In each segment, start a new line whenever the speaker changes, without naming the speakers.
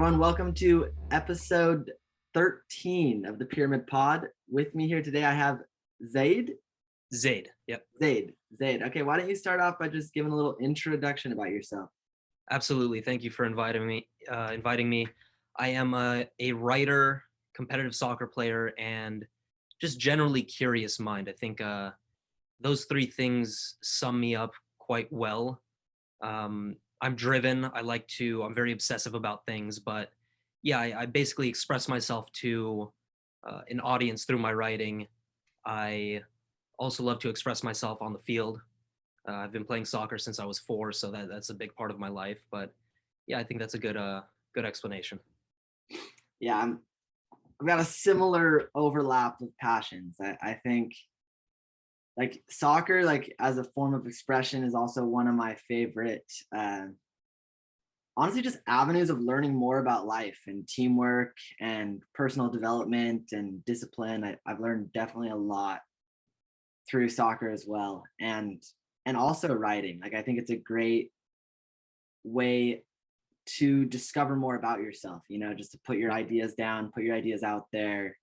everyone. Welcome to episode 13 of the Pyramid Pod. With me here today, I have Zaid.
Zaid. Yep.
Zaid. Okay, why don't you start off by just giving a little introduction about yourself?
Absolutely. Thank you for inviting me. I am a writer, competitive soccer player, and just generally curious mind. I think those three things sum me up quite well. I'm driven. I'm very obsessive about things, but yeah, I basically express myself to an audience through my writing. I also love to express myself on the field. I've been playing soccer since I was 4, so that's a big part of my life. But yeah, I think that's a good explanation.
Yeah, I've got a similar overlap of passions. I think like soccer, like as a form of expression, is also one of my favorite. Honestly, just avenues of learning more about life and teamwork and personal development and discipline. I've learned definitely a lot through soccer as well, and also writing. Like I think it's a great way to discover more about yourself, just to put your ideas down, put your ideas out there.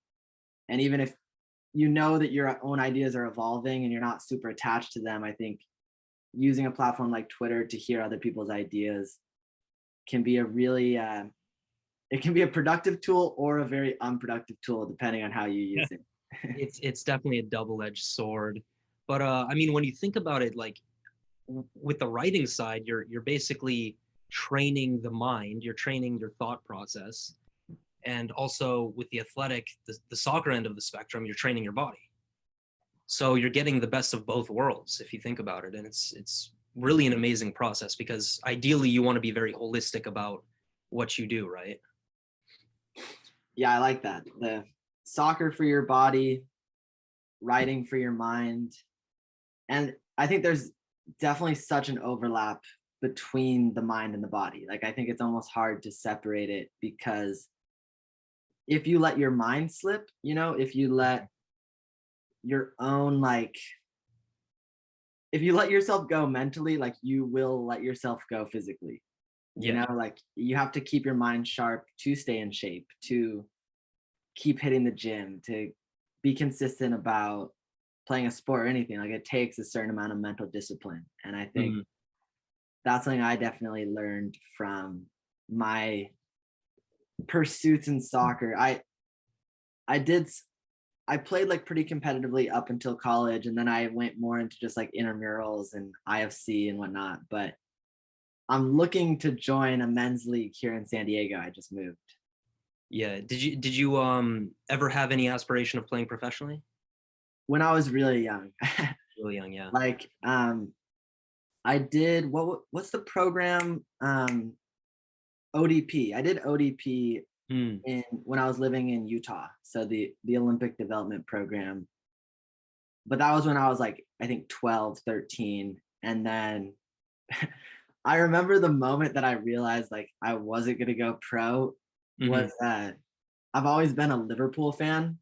And even if you know that your own ideas are evolving and you're not super attached to them, I think using a platform like Twitter to hear other people's ideas can be a really it can be a productive tool or a very unproductive tool depending on how you use it.
It's definitely a double-edged sword. But I mean, when you think about it, like with the writing side, you're basically training the mind, you're training your thought process, and also with the athletic, the soccer end of the spectrum, you're training your body. So you're getting the best of both worlds if you think about it, and it's really an amazing process because ideally you want to be very holistic about what you do, right?
Yeah, I like that. The soccer for your body, writing for your mind. And I think there's definitely such an overlap between the mind and the body. Like I think it's almost hard to separate it because if you let your mind slip, if you let your own if you let yourself go mentally, like you will let yourself go physically.
Yeah.
Like you have to keep your mind sharp to stay in shape, to keep hitting the gym, to be consistent about playing a sport or anything. Like it takes a certain amount of mental discipline. And I think that's something I definitely learned from my pursuits in soccer. I played like pretty competitively up until college, and then I went more into just like intramurals and IFC and whatnot. But I'm looking to join a men's league here in San Diego. I just moved.
Yeah. Did you ever have any aspiration of playing professionally?
When I was really young.
Really young, yeah.
Like I did what's the program? ODP. I did ODP when I was living in Utah. So the Olympic Development Program. But that was when I was like, I think 12, 13. And then I remember the moment that I realized like I wasn't gonna go pro was I've always been a Liverpool fan.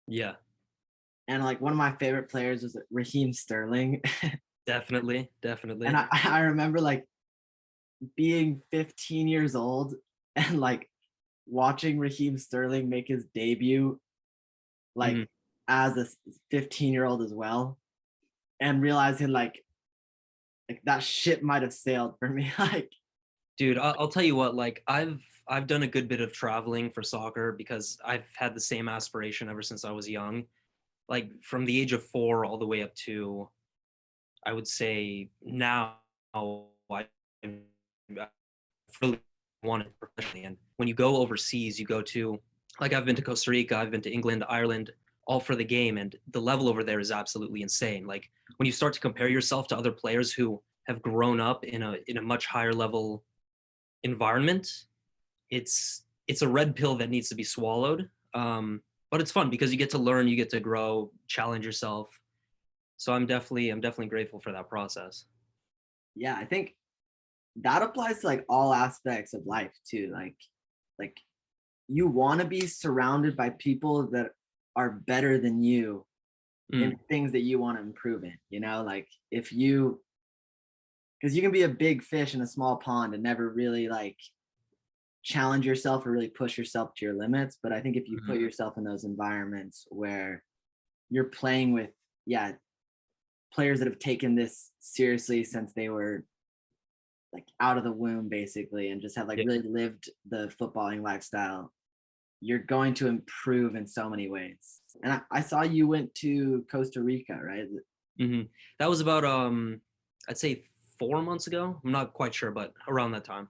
Yeah.
And like one of my favorite players was Raheem Sterling.
Definitely.
And I remember like being 15 years old and like watching Raheem Sterling make his debut like as a 15-year-old as well, and realizing like that ship might have sailed for me. Like,
Dude, I'll tell you what, like I've done a good bit of traveling for soccer because I've had the same aspiration ever since I was young. Like from the age of 4 all the way up to, I would say now, I really wanted professionally. And when you go overseas, you go to, like I've been to Costa Rica, I've been to England, Ireland, all for the game, and the level over there is absolutely insane. Like when you start to compare yourself to other players who have grown up in a much higher level environment, it's a red pill that needs to be swallowed. But it's fun because you get to learn, you get to grow, challenge yourself. So I'm definitely grateful for that process.
yeah, I think that applies to like all aspects of life too. Like you want to be surrounded by people that are better than you in things that you want to improve in, like if you because you can be a big fish in a small pond and never really like challenge yourself or really push yourself to your limits. But I think if you
Mhm.
put yourself in those environments where you're playing with, yeah, players that have taken this seriously since they were like out of the womb basically and just have like
Yeah.
really lived the footballing lifestyle, you're going to improve in so many ways. And I saw you went to Costa Rica, right?
hmm That was about I'd say 4 months ago. I'm not quite sure, but around that time.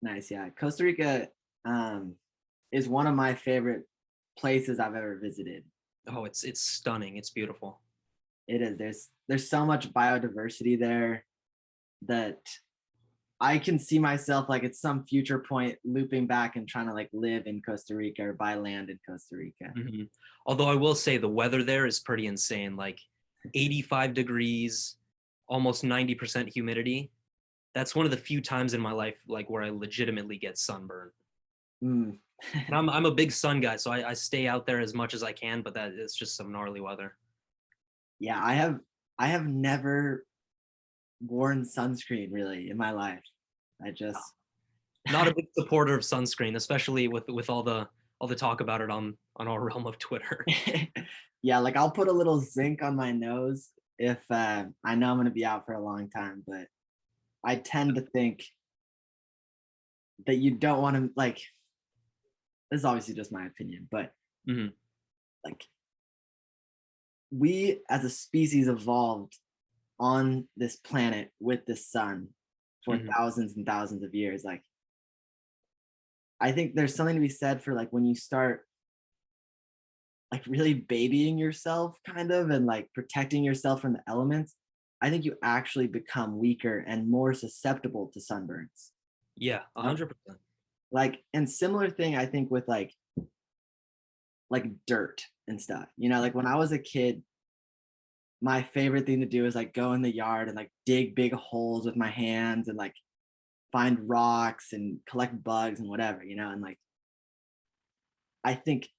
Nice, yeah. Costa Rica um, is one of my favorite places I've ever visited.
Oh, it's stunning. It's beautiful.
It is. There's so much biodiversity there that I can see myself like at some future point looping back and trying to like live in Costa Rica or buy land in Costa Rica.
hmm Although I will say the weather there is pretty insane. Like 85 degrees, almost 90% humidity. That's one of the few times in my life like where I legitimately get sunburned.
Mm.
And I'm a big sun guy, so I stay out there as much as I can, but that is just some gnarly weather.
Yeah, I have never worn sunscreen really in my life. I just
Not a big supporter of sunscreen, especially with all the talk about it on our realm of Twitter.
yeah, like I'll put a little zinc on my nose if I know I'm going to be out for a long time, but I tend to think that you don't want to like this is obviously just my opinion, but
hmm
like we as a species evolved on this planet with the sun for
hmm
thousands and thousands of years. Like I think there's something to be said for like when you start like really babying yourself kind of and like protecting yourself from the elements, I think you actually become weaker and more susceptible to sunburns.
Yeah,
Yep.
100%.
Like and similar thing I think with like dirt and stuff. You know, like when I was a kid, my favorite thing to do is like go in the yard and like dig big holes with my hands and like find rocks and collect bugs and whatever, you know, and like I think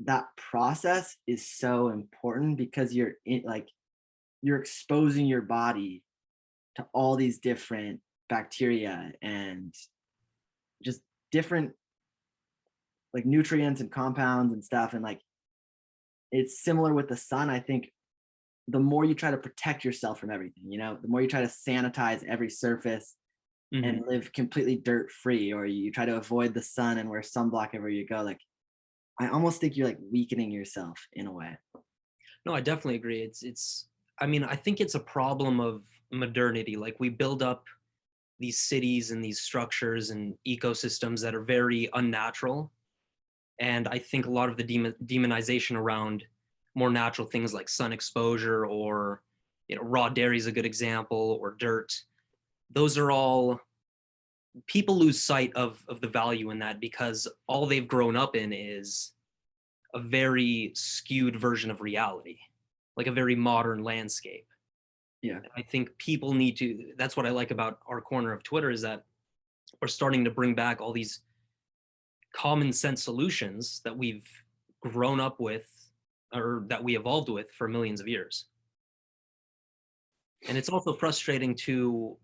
that process is so important because you're exposing your body to all these different bacteria and just different like nutrients and compounds and stuff and like it's similar with the sun. I think the more you try to protect yourself from everything, you know, the more you try to sanitize every surface and
hmm
live completely dirt free, or you try to avoid the sun and wear sunblock everywhere you go, like I almost think you're like weakening yourself in a way.
No, I definitely agree. It's I mean, I think it's a problem of modernity. Like we build up these cities and these structures and ecosystems that are very unnatural. And I think a lot of the demonization around more natural things like sun exposure or raw dairy is a good example, or dirt. Those are all people lose sight of the value in that because all they've grown up in is a very skewed version of reality, like a very modern landscape.
Yeah.
I think people need to, that's what I like about our corner of Twitter, is that we're starting to bring back all these common sense solutions that we've grown up with or that we evolved with for millions of years. And it's also frustrating to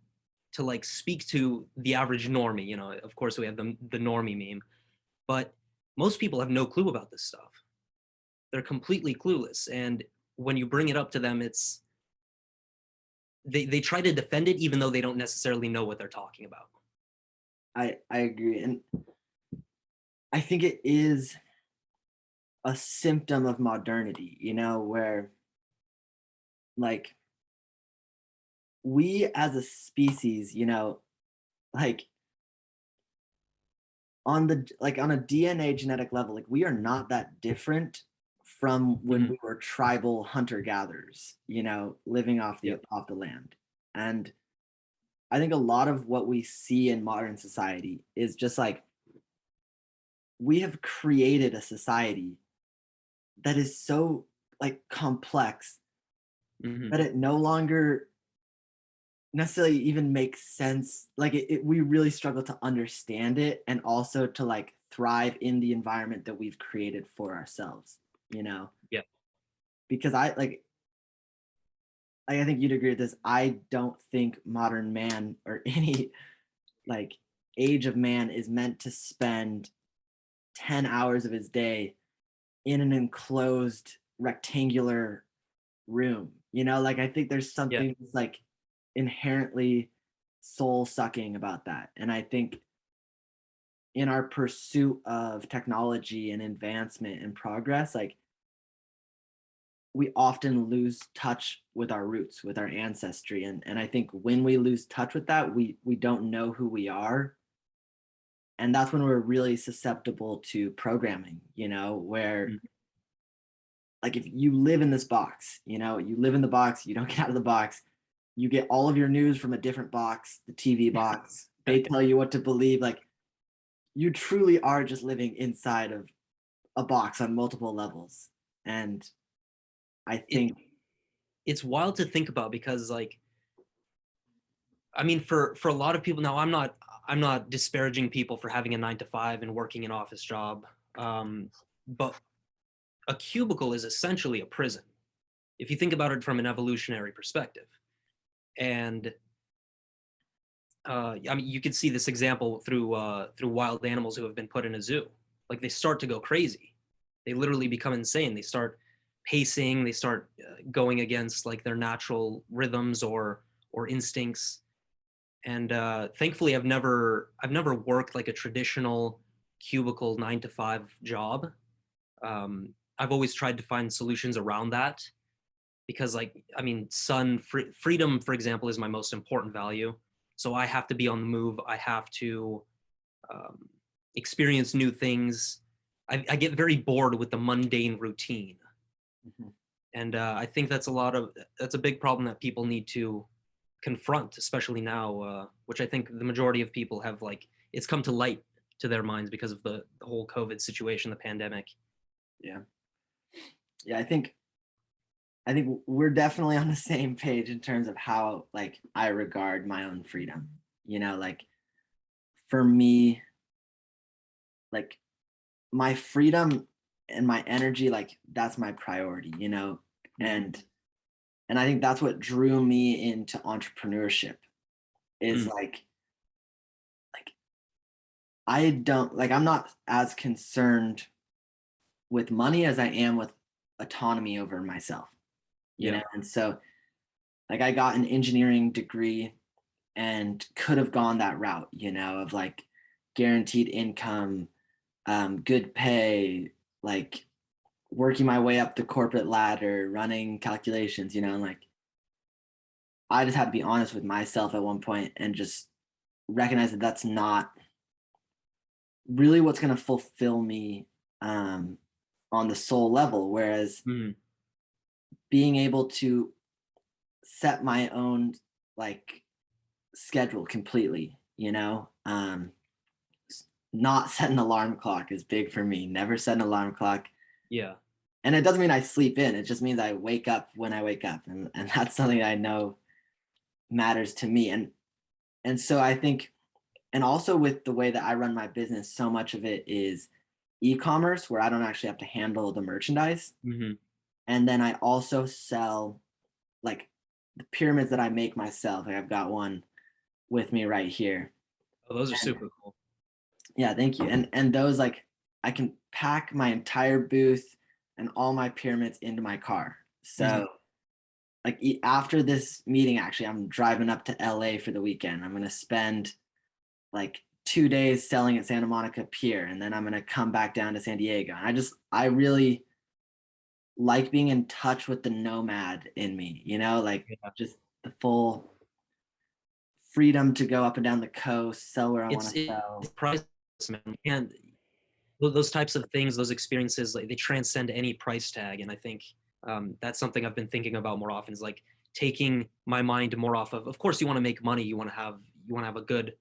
like speak to the average normie. Of course we have the normie meme, but most people have no clue about this stuff. They're completely clueless, and when you bring it up to them, they try to defend it even though they don't necessarily know what they're talking about.
I agree. And I think it is a symptom of modernity, you know, where like we as a species, you know, like on the like on a DNA genetic level, like we are not that different from when
Mm-hmm.
we were tribal hunter gatherers, you know, living
Yeah.
off the land. And I think a lot of what we see in modern society is just like we have created a society that is so like complex
Mm-hmm.
that it no longer necessarily even makes sense. Like we really struggle to understand it and also to like thrive in the environment that we've created for ourselves, you know?
Yeah.
Because I think you'd agree with this. I don't think modern man or any like age of man is meant to spend 10 hours of his day in an enclosed rectangular room. Like I think there's
Yeah.
something that's like inherently soul sucking about that. And I think in our pursuit of technology and advancement and progress, like we often lose touch with our roots, with our ancestry. And I think when we lose touch with that, we don't know who we are. And that's when we're really susceptible to programming, where
Mm.
like if you live in this box, you live in the box, you don't get out of the box, you get all of your news from a different box, the TV box, they tell you what to believe. Like you truly are just living inside of a box on multiple levels. And I
It
think,
it's wild to think about because like I mean for a lot of people now I'm not disparaging people for having a 9 to 5 and working an office job. But a cubicle is essentially a prison if you think about it from an evolutionary perspective. And I mean, you could see this example through wild animals who have been put in a zoo. Like they start to go crazy. They literally become insane. They start pacing. They start going against like their natural rhythms or instincts. And thankfully, I've never worked like a traditional cubicle 9 to 5 job. I've always tried to find solutions around that because like I mean freedom for example is my most important value, so I have to be on the move. I have to um, experience new things. I get very bored with the mundane routine,
mhm.
and I think that's a big problem that people need to confront, especially now, which I think the majority of people have like it's come to light to their minds because of the whole COVID situation, the pandemic.
Yeah. Yeah, I think we're definitely on the same page in terms of how like I regard my own freedom. Like for me, like my freedom and my energy, like that's my priority,
Mm.
and and I think that's what drew me into entrepreneurship is
Mm.
like I don't like I'm not as concerned with money as I am with autonomy over myself,
Yeah.
and so like I got an engineering degree and could have gone that route, of like guaranteed income, good pay, like working my way up the corporate ladder, running calculations, and like I just had to be honest with myself at one point and just recognize that that's not really what's going to fulfill me um, on the soul level. Whereas
Mm.
being able to set my own like schedule completely, not set an alarm clock is big for me. Never set an alarm clock.
Yeah.
And it doesn't mean I sleep in. It just means I wake up when I wake up. And that's something that I know matters to me. And so I think, and also with the way that I run my business, so much of it is e-commerce where I don't actually have to handle the merchandise.
Hmm.
And then I also sell like the pyramids that I make myself. Like I've got one with me right here.
Oh, those are
And
super cool.
yeah, thank you. And those like I can pack my entire booth and all my pyramids into my car.
Mhm.
So like after this meeting, actually, I'm driving up to LA for the weekend. I'm gonna spend like 2 days selling at Santa Monica Pier, and then I'm gonna come back down to San Diego. And I really like being in touch with the nomad in me, like
Yeah.
just the full freedom to go up and down the coast, sell where I want to
It's
sell.
priceless, man. And those types of things, those experiences, like they transcend any price tag. And I think that's something I've been thinking about more often. Is like taking my mind more off of. Of course, you want to make money. You want to have a good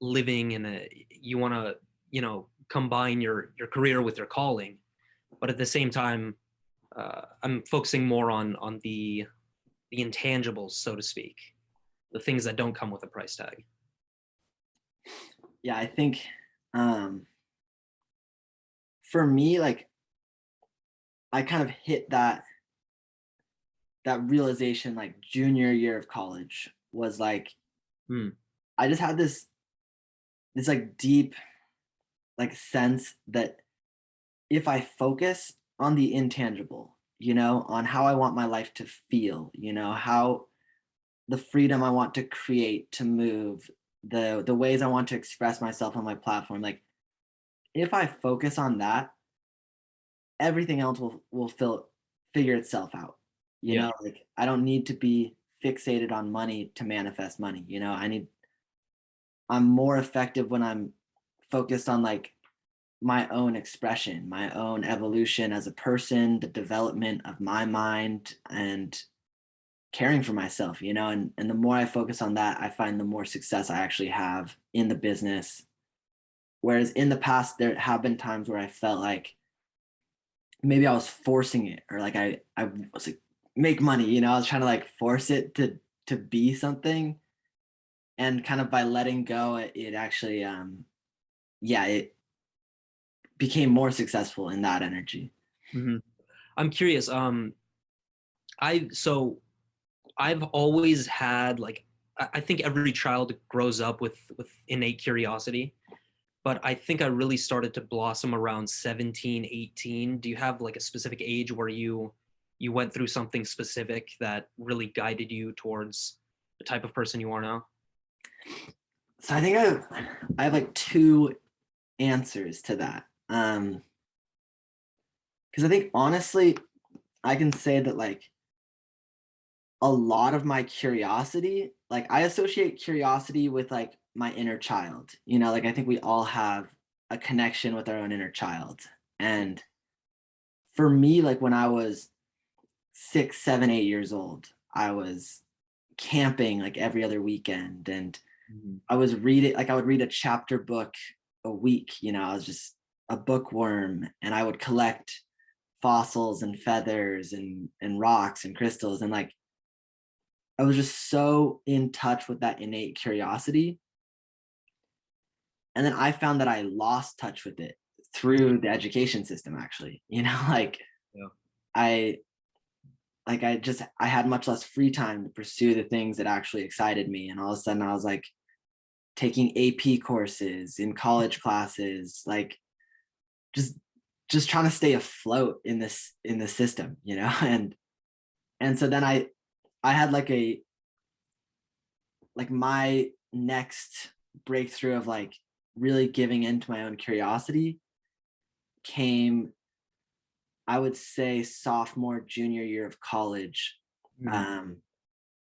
living, and you want to combine your career with your calling. But at the same time, I'm focusing more on the intangibles, so to speak, the things that don't come with a price tag.
Yeah, I think um, for me, like I kind of hit that realization like junior year of college was like
Hmm.
I just had this this like deep like sense that if I focus on the intangible, on how I want my life to feel, how the freedom I want to create, to move, the ways I want to express myself on my platform, like if I focus on that, everything else will figure itself out.
Yeah.
Like I don't need to be fixated on money to manifest money. I'm more effective when I'm focused on like my own expression, my own evolution as a person, the development of my mind and caring for myself, and the more I focus on that, I find the more success I actually have in the business. Whereas in the past, there have been times where I felt like maybe I was forcing it or like I was like make money, I was trying to like force it to be something. And kind of by letting go, it actually yeah, it became more successful in that energy.
Hmm. I'm curious. I so I've always had like I think every child grows up with innate curiosity, but I think I really started to blossom around 17, 18. Do you have like a specific age where you went through something specific that really guided you towards the type of person you are now?
So I think I have like two answers to that. Because I think honestly, I can say that like a lot of my curiosity, like I associate curiosity with like my inner child. Like I think we all have a connection with our own inner child. And for me, like when I was 6, 7, 8 years old, I was camping like every other weekend, and
Mhm.
I was reading, like I would read a chapter book a week. I was just a bookworm, and I would collect fossils and feathers and rocks and crystals, and like I was just so in touch with that innate curiosity. And then I found that I lost touch with it through the education system actually. Like
Yeah.
I I had much less free time to pursue the things that actually excited me. And all of a sudden I was like taking AP courses in college classes, like just just trying to stay afloat in the system, and so then I had like a like my next breakthrough of like really giving into my own curiosity came, I would say, sophomore, junior year of college.
Mhm.
Um,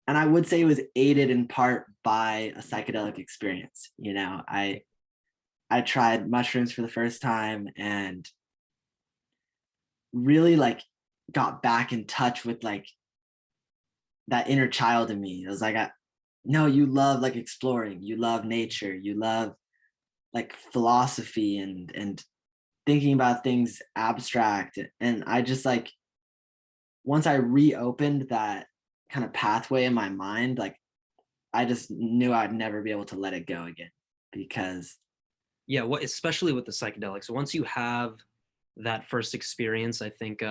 and I would say it was aided in part by a psychedelic experience. I tried mushrooms for the first time and really like got back in touch with like that inner child in me. It was like, no, you love like exploring, you love nature, you love like philosophy and thinking about things abstract. And I just like once I reopened that kind of pathway in my mind, like I just knew I'd never be able to let it go again because
Yeah, what especially with the psychedelics. Once you have that first experience, I think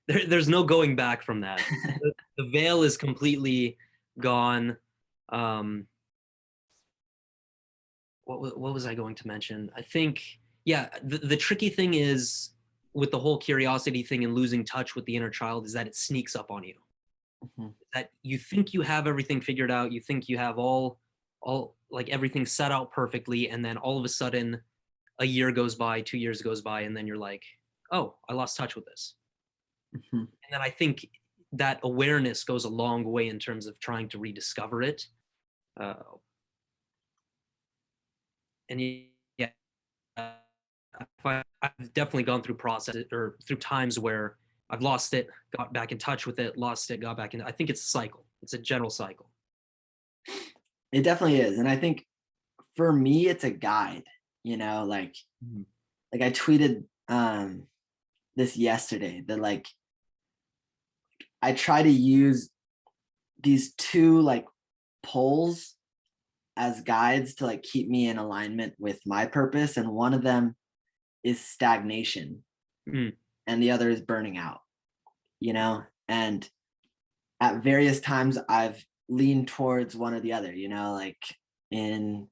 there's no going back from that. The veil is completely gone. Um, what was I going to mention? I think yeah, the tricky thing is with the whole curiosity thing and losing touch with the inner child is that it sneaks up on you.
Mhm.
That you think you have everything figured out, you think you have all like everything set out perfectly, and then all of a sudden a year goes by, 2 years goes by, and then you're like, oh, I lost touch with this.
Mhm.
And then I think that awareness goes a long way in terms of trying to rediscover it. Uh, and yeah, I've definitely gone through processes or through times where I've lost it, got back in touch with it, lost it, got back in. I think it's a cycle. It's a general cycle.
It definitely is. And I think for me it's a guide, like
Mhm.
I tweeted this yesterday that like I try to use these two like poles as guides to like keep me in alignment with my purpose, and one of them is stagnation
Mm.
and the other is burning out, and at various times I've leaned towards one or the other, like in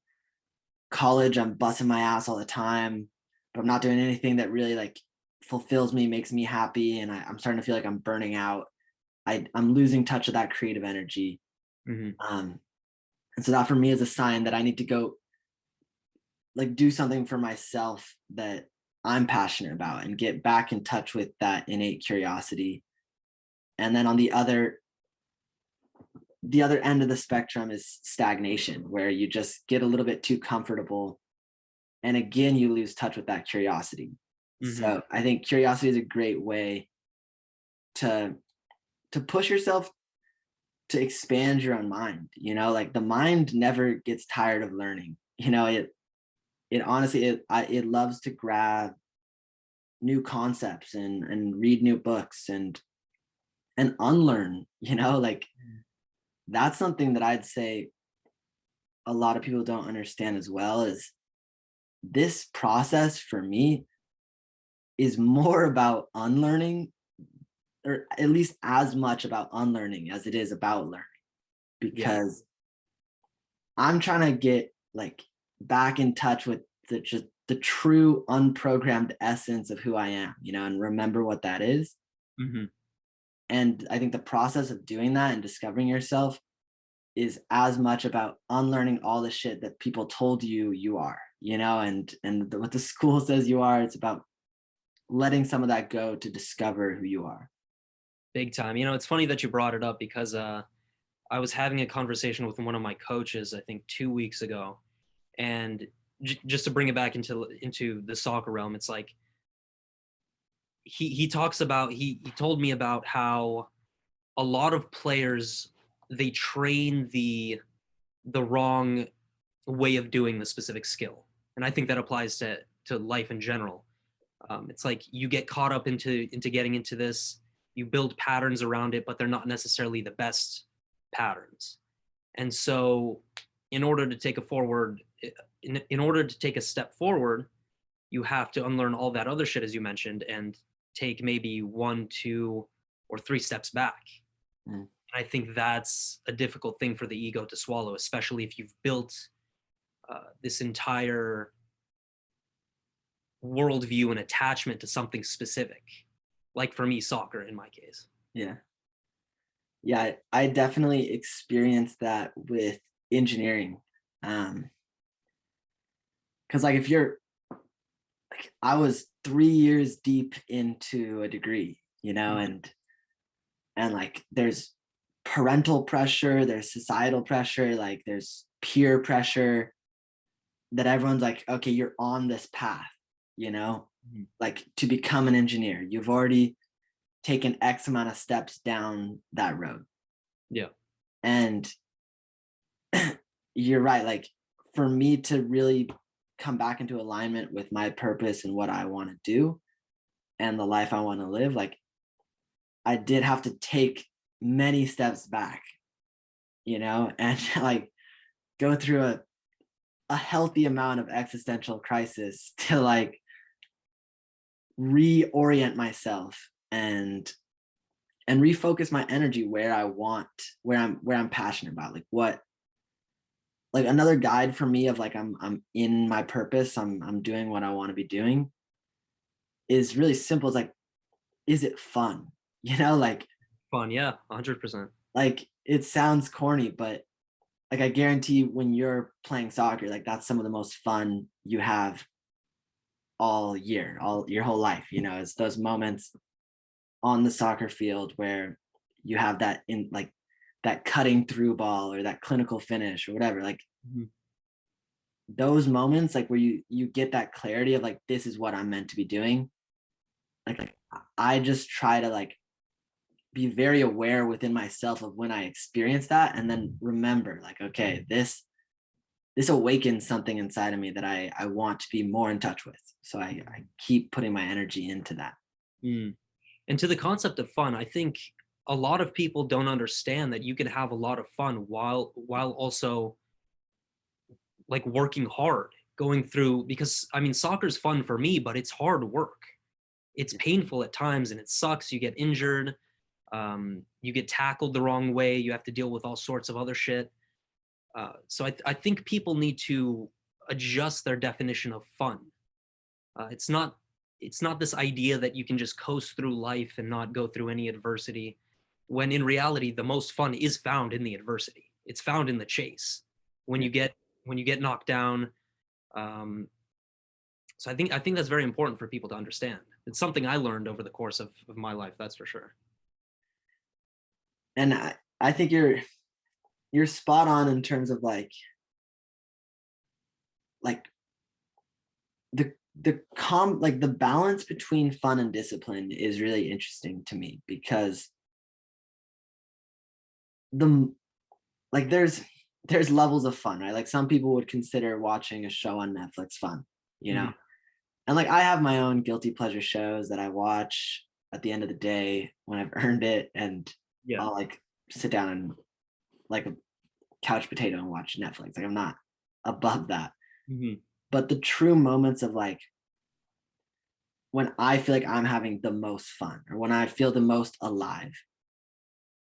college, I'm busting my ass all the time, but I'm not doing anything that really like fulfills me, makes me happy, and I'm starting to feel like I'm burning out. I'm losing touch of that creative energy.
Hmm.
Um, and so that for me is a sign that I need to go like do something for myself that I'm passionate about and get back in touch with that innate curiosity. And then on the other end of the spectrum is stagnation, where you just get a little bit too comfortable and again you lose touch with that curiosity.
Hmm.
So I think curiosity is a great way to push yourself to expand your own mind. Like the mind never gets tired of learning. It honestly it loves to grab new concepts and read new books and unlearn. Like that's something that I'd say a lot of people don't understand as well, is this process for me is more about unlearning, or at least as much about unlearning as it is about learning,
Yeah.
because I'm trying to get like back in touch with the true unprogrammed essence of who I am, and remember what that is.
Hmm.
And I think the process of doing that and discovering yourself is as much about unlearning all the shit that people told you you are, what the school says you are. It's about letting some of that go to discover who you are.
Big time. It's funny that you brought it up because I was having a conversation with one of my coaches, I think 2 weeks ago, and just to bring it back into the soccer realm, it's like he talks about he told me about how a lot of players, they train the wrong way of doing the specific skill, and I think that applies to life in general. It's like you get caught up into getting into this, you build patterns around it, but they're not necessarily the best patterns. And so, in order to take a forward, in order to take a step forward, you have to unlearn all that other shit, as you mentioned, and take maybe one, two, or three steps back.
Mm.
And I think that's a difficult thing for the ego to swallow, especially if you've built this entire worldview and attachment to something specific, like for me, soccer in my case.
Yeah. Yeah, I definitely experienced that with engineering. Because like if you're like I was 3 years deep into a degree, and like there's parental pressure, there's societal pressure, like there's peer pressure that everyone's like, okay, you're on this path, you know,
Mhm.
like to become an engineer. You've already taken X amount of steps down that road.
Yeah.
And you're right. Like for me to really come back into alignment with my purpose and what I want to do and the life I want to live, like I did have to take many steps back, and like go through a healthy amount of existential crisis to like reorient myself and refocus my energy where I want, where I'm passionate about, like what, like another guide for me of like I'm in my purpose, I'm doing what I want to be doing is really simple. It's like, is it fun? Like
Fun. Yeah. 100%.
it sounds corny, but like I guarantee when you're playing soccer, like that's some of the most fun you have all year, all your whole life. It's those moments on the soccer field where you have that in like that cutting through ball or that clinical finish or whatever. Like
Mhm.
those moments, like where you get that clarity of like this is what I'm meant to be doing. Like I just try to like be very aware within myself of when I experience that, and then remember like, okay, this awakens something inside of me that I want to be more in touch with. So I keep putting my energy into that.
Mm. And to the concept of fun, I think a lot of people don't understand that you can have a lot of fun while also like working hard, going through, because I mean soccer's fun for me, but it's hard work. It's painful at times and it sucks. You get injured, you get tackled the wrong way, you have to deal with all sorts of other shit. So I think people need to adjust their definition of fun. It's not this idea that you can just coast through life and not go through any adversity, when in reality the most fun is found in the adversity. It's found in the chase when you get knocked down. Um, so I think that's very important for people to understand. It's something I learned over the course of my life, that's for sure.
And I think you're spot on in terms of like the balance between fun and discipline is really interesting to me, because the like there's levels of fun, right? Like some people would consider watching a show on Netflix fun, you know?
Mhm.
And like I have my own guilty pleasure shows that I watch at the end of the day when I've earned it, and
Yeah.
I'll like sit down and like a couch potato and watch Netflix. Like I'm not above that.
Mhm.
But the true moments of like when I feel like I'm having the most fun or when I feel the most alive,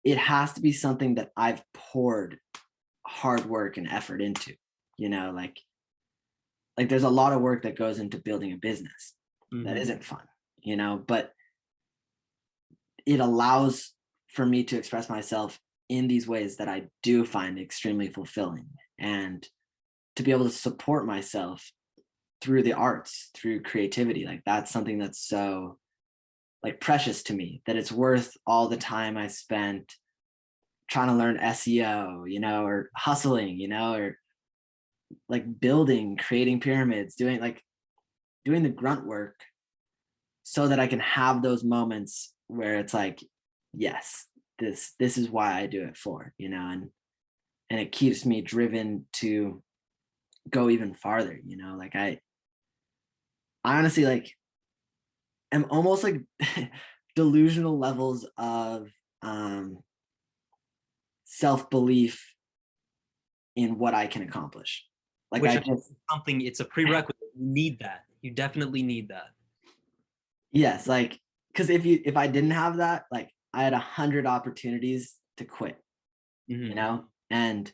it has to be something that I've poured hard work and effort into, you know, like there's a lot of work that goes into building a business that
Mhm.
isn't fun, you know, but it allows for me to express myself in these ways that I do find extremely fulfilling, and to be able to support myself through the arts, through creativity. Like that's something that's so like precious to me that it's worth all the time I spent trying to learn SEO, you know, or hustling, you know, or like building, creating pyramids, doing the grunt work so that I can have those moments where it's like, yes, this is why I do it for, you know, and it keeps me driven to go even farther, you know, like I honestly like am almost like delusional levels of um self-belief in what I can accomplish. Like
Which
I
I think
just
is something, it's a prerequisite. You need that. You definitely need that.
yes, like because if I didn't have that, like I had 100 opportunities to quit, you
Mhm.
know, and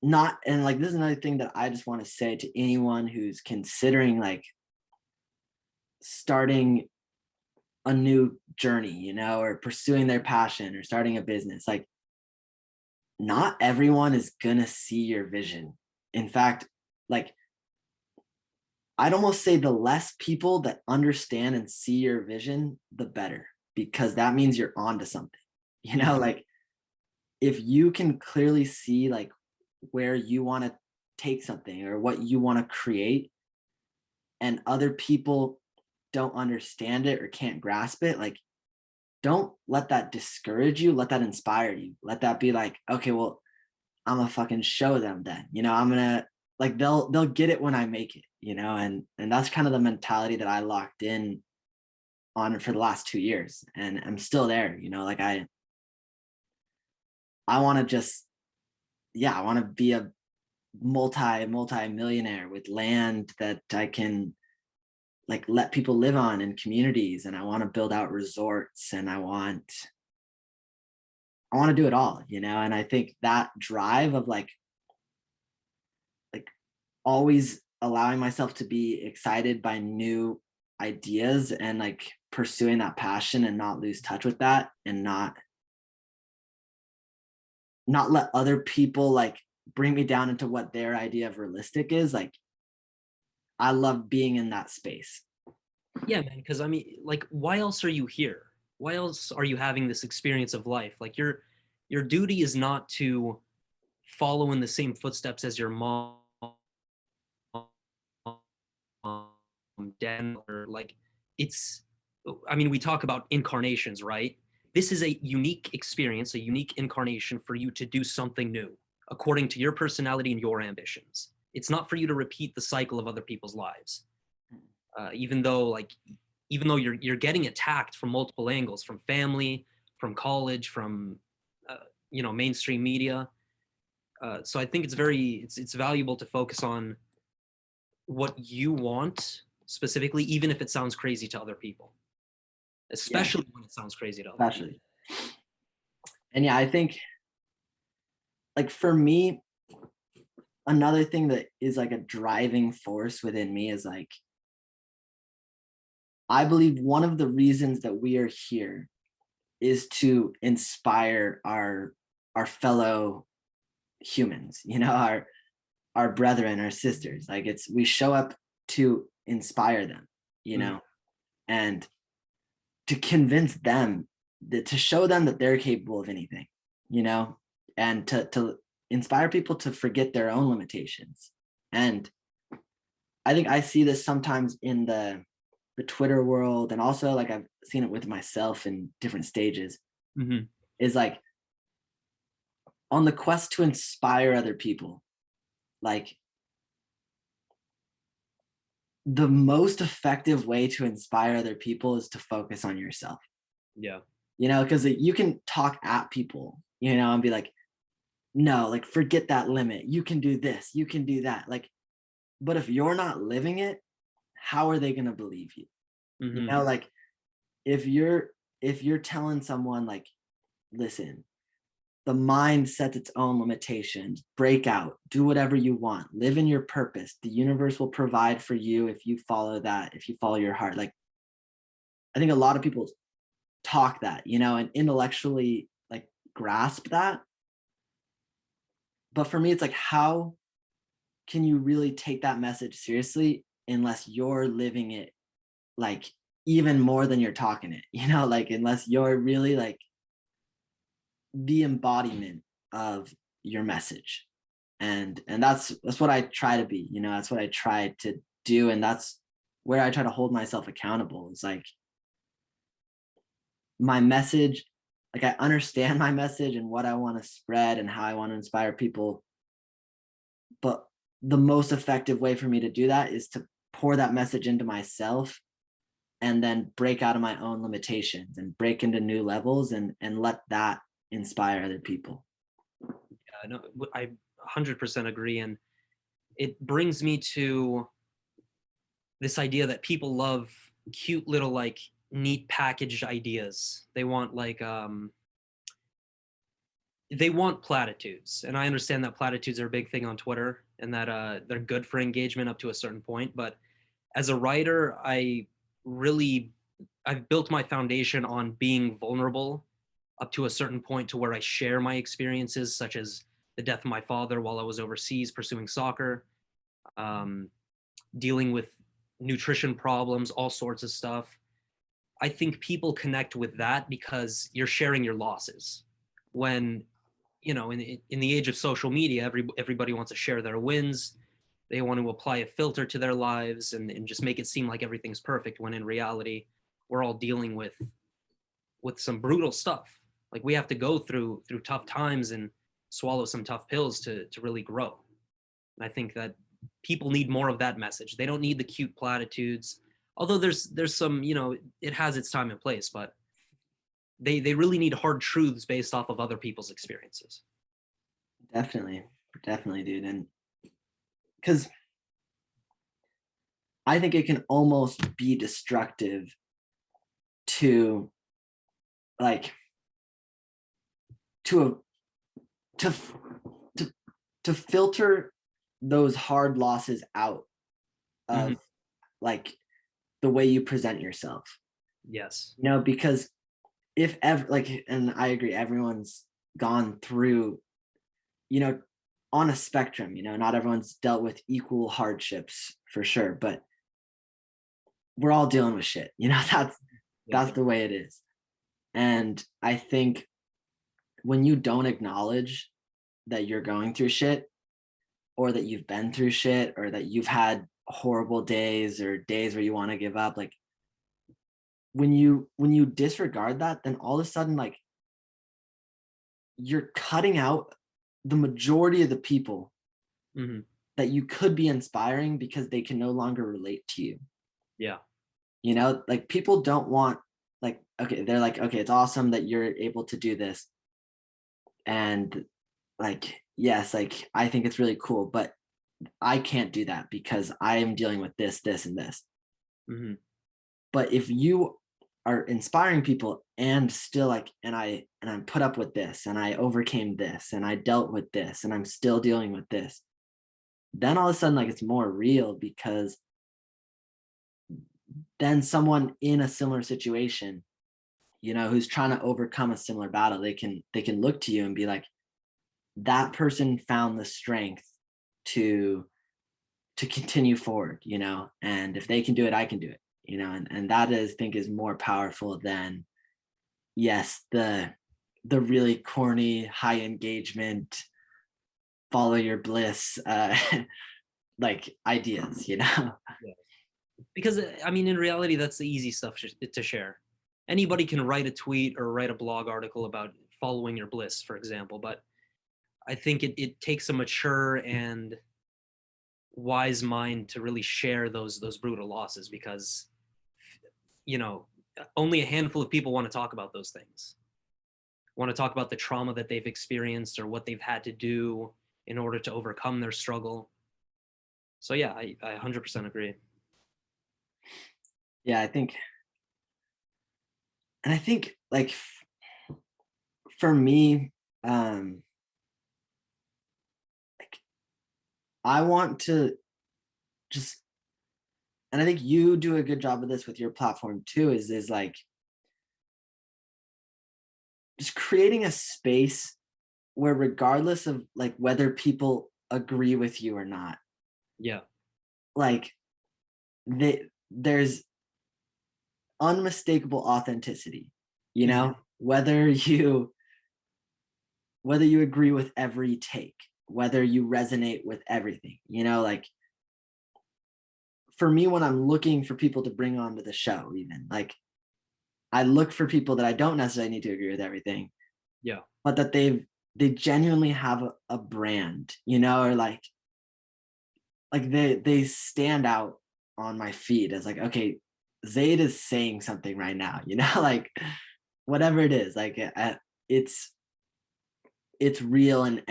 not and like this is another thing that I just want to say to anyone who's considering like starting a new journey, you know, or pursuing their passion or starting a business. Like not everyone is gonna see your vision. In fact, like I'd almost say the less people that understand and see your vision, the better, because that means you're onto something. You know,
Mhm.
like if you can clearly see like where you want to take something or what you want to create, and other people don't understand it or can't grasp it, like don't let that discourage you. Let that inspire you. Let that be like, okay, well, I'm gonna fucking show them then. You know, I'm gonna like they'll get it when I make it, you know, and that's kind of the mentality that I locked in on for the last 2 years. And I'm still there, you know, like I want to just yeah, I want to be a multi millionaire with land that I can like let people live on in communities, and I want to build out resorts, and I want to do it all, you know, and I think that drive of like always allowing myself to be excited by new ideas and like pursuing that passion and not lose touch with that, and not let other people like bring me down into what their idea of realistic is. Like I love being in that space.
Yeah, man. Because I mean, like, why else are you here? Why else are you having this experience of life? Like, your duty is not to follow in the same footsteps as your mom, dad, or like, it's. I mean, we talk about incarnations, right? This is a unique experience, a unique incarnation for you to do something new according to your personality and your ambitions. It's not for you to repeat the cycle of other people's lives. Even though you're getting attacked from multiple angles, from family, from college, from uh, mainstream media. So I think it's valuable to focus on what you want specifically, even if it sounds crazy to other people,
Yeah,
especially when it sounds crazy to other people.
especially. And yeah, I think like for me, another thing that is like a driving force within me is like, I believe one of the reasons that we are here is to inspire our fellow humans, our brethren, our sisters. Like we show up to inspire them, you
Mhm.
know, and to convince them to show them that they're capable of anything, you know, and to inspire people to forget their own limitations. And I think I see this sometimes in the Twitter world, and also like I've seen it with myself in different stages,
Mhm.
is like on the quest to inspire other people, like the most effective way to inspire other people is to focus on yourself,
Yeah.
because you can talk at people, and be like, no, like forget that limit. You can do this, you can do that. Like, but if you're not living it, how are they going to believe you?
Mhm.
Like if you're telling someone like, listen, the mind sets its own limitations. Break out, do whatever you want, live in your purpose. The universe will provide for you if you follow that, if you follow your heart. Like, I think a lot of people talk that, and intellectually like grasp that. But for me, it's like, how can you really take that message seriously unless you're living it like even more than you're talking it, like unless you're really like the embodiment of your message. And that's what I try to be, that's what I try to do. And that's where I try to hold myself accountable. It's like my message, like I understand my message and what I want to spread and how I want to inspire people. But the most effective way for me to do that is to pour that message into myself and then break out of my own limitations and break into new levels and let that inspire other people.
Yeah, no, I 100% agree, and it brings me to this idea that people love cute little like neat packaged ideas. They want platitudes, and I understand that platitudes are a big thing on Twitter and that they're good for engagement up to a certain point. But as a writer, I've built my foundation on being vulnerable up to a certain point to where I share my experiences, such as the death of my father while I was overseas pursuing soccer, um, dealing with nutrition problems, all sorts of stuff. I think people connect with that because you're sharing your losses. When in the age of social media, everybody wants to share their wins. They want to apply a filter to their lives and just make it seem like everything's perfect, when in reality we're all dealing with some brutal stuff. Like, we have to go through tough times and swallow some tough pills to really grow. And I think that people need more of that message. They don't need the cute platitudes, although there's some, it has its time and place, but they really need hard truths based off of other people's experiences.
Definitely, definitely, dude. And because I think it can almost be destructive to like to a to to to filter those hard losses out
Hmm.
of like the way you present yourself,
Yes.
because if ever like, and I agree, everyone's gone through, you know on a spectrum, not everyone's dealt with equal hardships for sure, but we're all dealing with shit,
Yeah.
that's the way it is. And I think when you don't acknowledge that you're going through shit, or that you've been through shit, or that you've had horrible days or days where you want to give up, like when you disregard that, then all of a sudden, like, you're cutting out the majority of the people
Hmm.
that you could be inspiring because they can no longer relate to you.
Yeah.
Like, people don't want, like, okay, they're like, okay, it's awesome that you're able to do this, and like, yes, like I think it's really cool, but I can't do that because I am dealing with this and this.
Hmm.
But if you are inspiring people and still like, and I'm put up with this, and I overcame this, and I dealt with this, and I'm still dealing with this, then all of a sudden like it's more real, because then someone in a similar situation, who's trying to overcome a similar battle, they can look to you and be like, that person found the strength to continue forward, and if they can do it, I can do it, and that is, I think, is more powerful than, yes, the really corny, high engagement, follow your bliss, like ideas.
Yeah. Because I mean, in reality, that's the easy stuff to share. Anybody can write a tweet or write a blog article about following your bliss, for example. But I think it takes a mature and wise mind to really share those brutal losses, because you know only a handful of people want to talk about those things, want to talk about the trauma that they've experienced or what they've had to do in order to overcome their struggle. So yeah, I 100% agree.
Yeah, I think like for me, like I want to just, and I think you do a good job of this with your platform too, is like just creating a space where, regardless of like whether people agree with you or not,
Yeah.
like there's unmistakable authenticity,
Mhm.
whether you agree with every take, whether you resonate with everything, like for me, when I'm looking for people to bring onto the show, even like I look for people that I don't necessarily need to agree with everything,
Yeah.
but that they genuinely have a brand, or like they stand out on my feed as like, okay, Zaid is saying something right now, like whatever it is, like it's it's real, and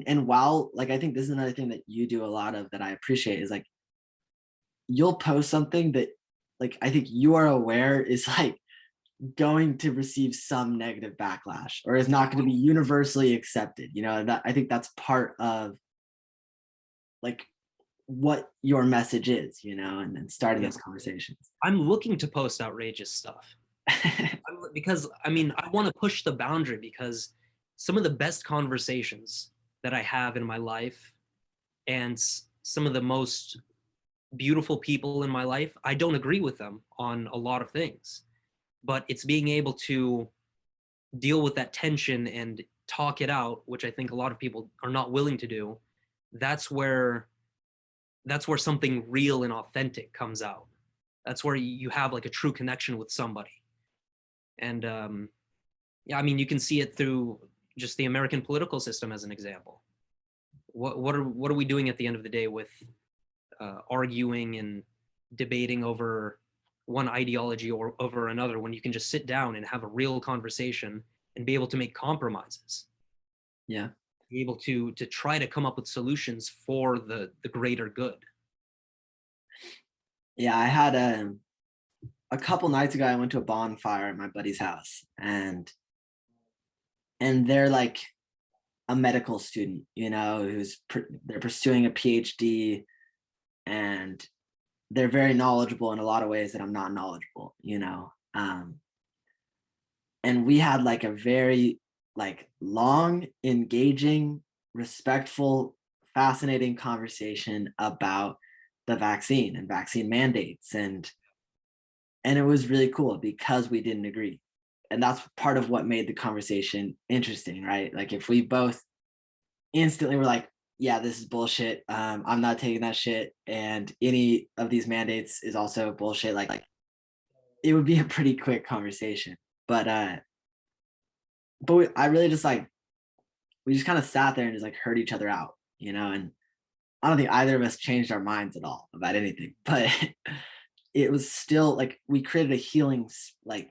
and while, like, I think this is another thing that you do a lot of that I appreciate, is like you'll post something that, like, I think you are aware is like going to receive some negative backlash, or is not going to be universally accepted, and that, I think that's part of like what your message is, and then starting
Yeah.
those conversations.
I'm looking to post outrageous stuff. Because I mean, I want to push the boundary, because some of the best conversations that I have in my life, and some of the most beautiful people in my life, I don't agree with them on a lot of things. But it's being able to deal with that tension and talk it out, which I think a lot of people are not willing to do. That's where that's where something real and authentic comes out. That's where you have like a true connection with somebody. And yeah, I mean, you can see it through just the American political system as an example. What are we doing at the end of the day with arguing and debating over one ideology or over another, when you can just sit down and have a real conversation and be able to make compromises,
Yeah.
be able to try to come up with solutions for the greater good.
Yeah, I had a couple nights ago, I went to a bonfire at my buddy's house, and they're like a medical student, they're pursuing a PhD, and they're very knowledgeable in a lot of ways that I'm not knowledgeable, and we had like a very like long, engaging, respectful, fascinating conversation about the vaccine and vaccine mandates, and it was really cool because we didn't agree, and that's part of what made the conversation interesting, right? Like if we both instantly were like, yeah, this is bullshit, I'm not taking that shit, and any of these mandates is also bullshit, like it would be a pretty quick conversation. But I really just like, we just kind of sat there and just like heard each other out, and I don't think either of us changed our minds at all about anything, but it was still like we created a healing like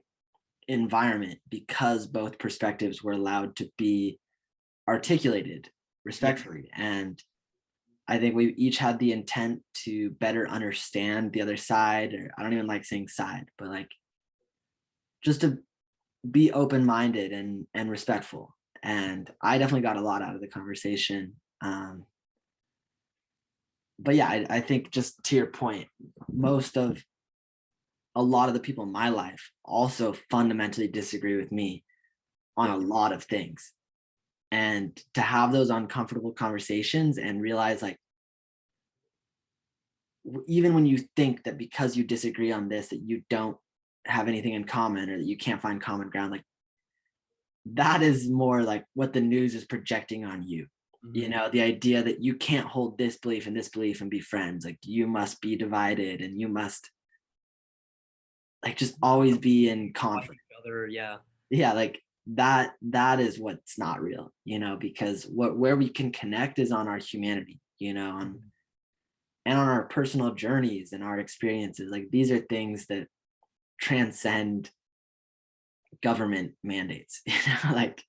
environment because both perspectives were allowed to be articulated
Yeah.
respectfully, and I think we each had the intent to better understand the other side, or I don't even like saying side, but like just to be open-minded and respectful. And I definitely got a lot out of the conversation. But yeah, I think just to your point, most of a lot of the people in my life also fundamentally disagree with me on
Yeah.
a lot of things. And to have those uncomfortable conversations and realize like even when you think that because you disagree on this that you don't have anything in common or that you can't find common ground, like that is more like what the news is projecting on you. You
Mhm.
know, the idea that you can't hold this belief and this belief and be friends, like you must be divided and you must like just always be in
Fight
conflict.
each other. Yeah.
Yeah, like that is what's not real, you know, because what where we can connect is on our humanity, you know,
Mhm.
and on our personal journeys and our experiences. Like these are things that transcend government mandates, you know, like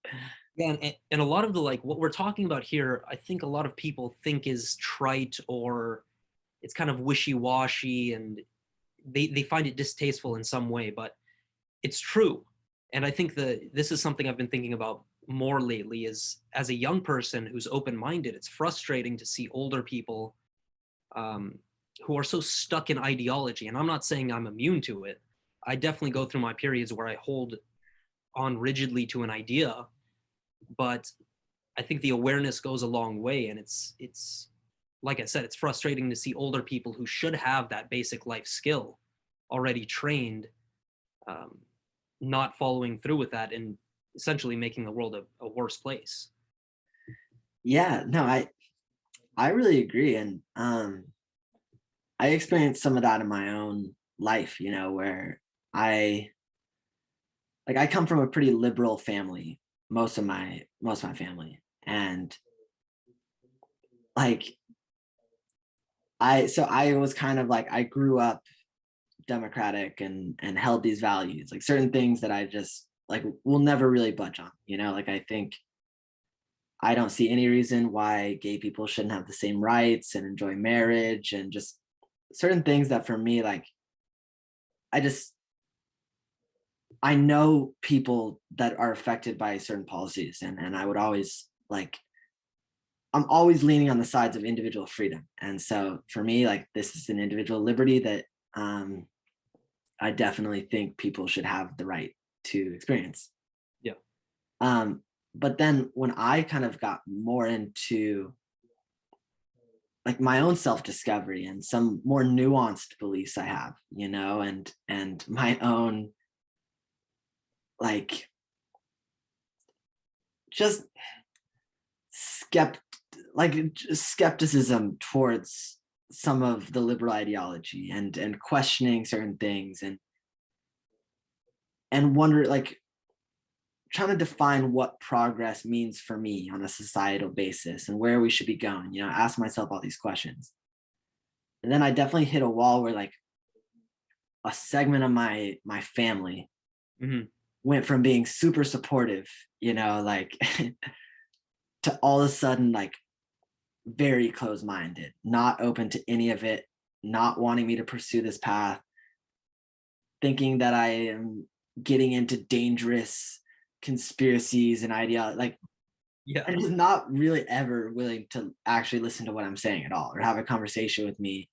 Yeah, and a lot of the like what we're talking about here, I think a lot of people think is trite or it's kind of wishy-washy and they find it distasteful in some way, but it's true. And I think this is something I've been thinking about more lately is as a young person who's open-minded, it's frustrating to see older people um, who are so stuck in ideology. And I'm not saying I'm immune to it. I definitely go through my periods where I hold on rigidly to an idea, but I think the awareness goes a long way, and it's like I said, it's frustrating to see older people who should have that basic life skill already trained, um, not following through with that and essentially making the world a worse place.
yeah, no, I really agree. And I experienced some of that in my own life, you know, where I like I come from a pretty liberal family, most of my family. And like I was kind of like I grew up democratic and held these values, like certain things that I just like will never really budge on, you know, like I think I don't see any reason why gay people shouldn't have the same rights and enjoy marriage and just certain things that for me like I just I know people that are affected by certain policies and I would always like I'm always leaning on the sides of individual freedom. And so for me like this is an individual liberty that um I definitely think people should have the right to experience.
Yeah.
Um but then when I kind of got more into like my own self-discovery and some more nuanced beliefs I have, you know, and my own like just skept skepticism towards some of the liberal ideology and questioning certain things and wonder like trying to define what progress means for me on a societal basis and where we should be going, you know, ask myself all these questions. And then I definitely hit a wall where like a segment of my family
Hmm.
went from being super supportive, you know, like to all of a sudden like very close-minded, not open to any of it, not wanting me to pursue this path, thinking that I am getting into dangerous conspiracies and ideology. Like
Yeah.
and just not really ever willing to actually listen to what I'm saying at all or have a conversation with me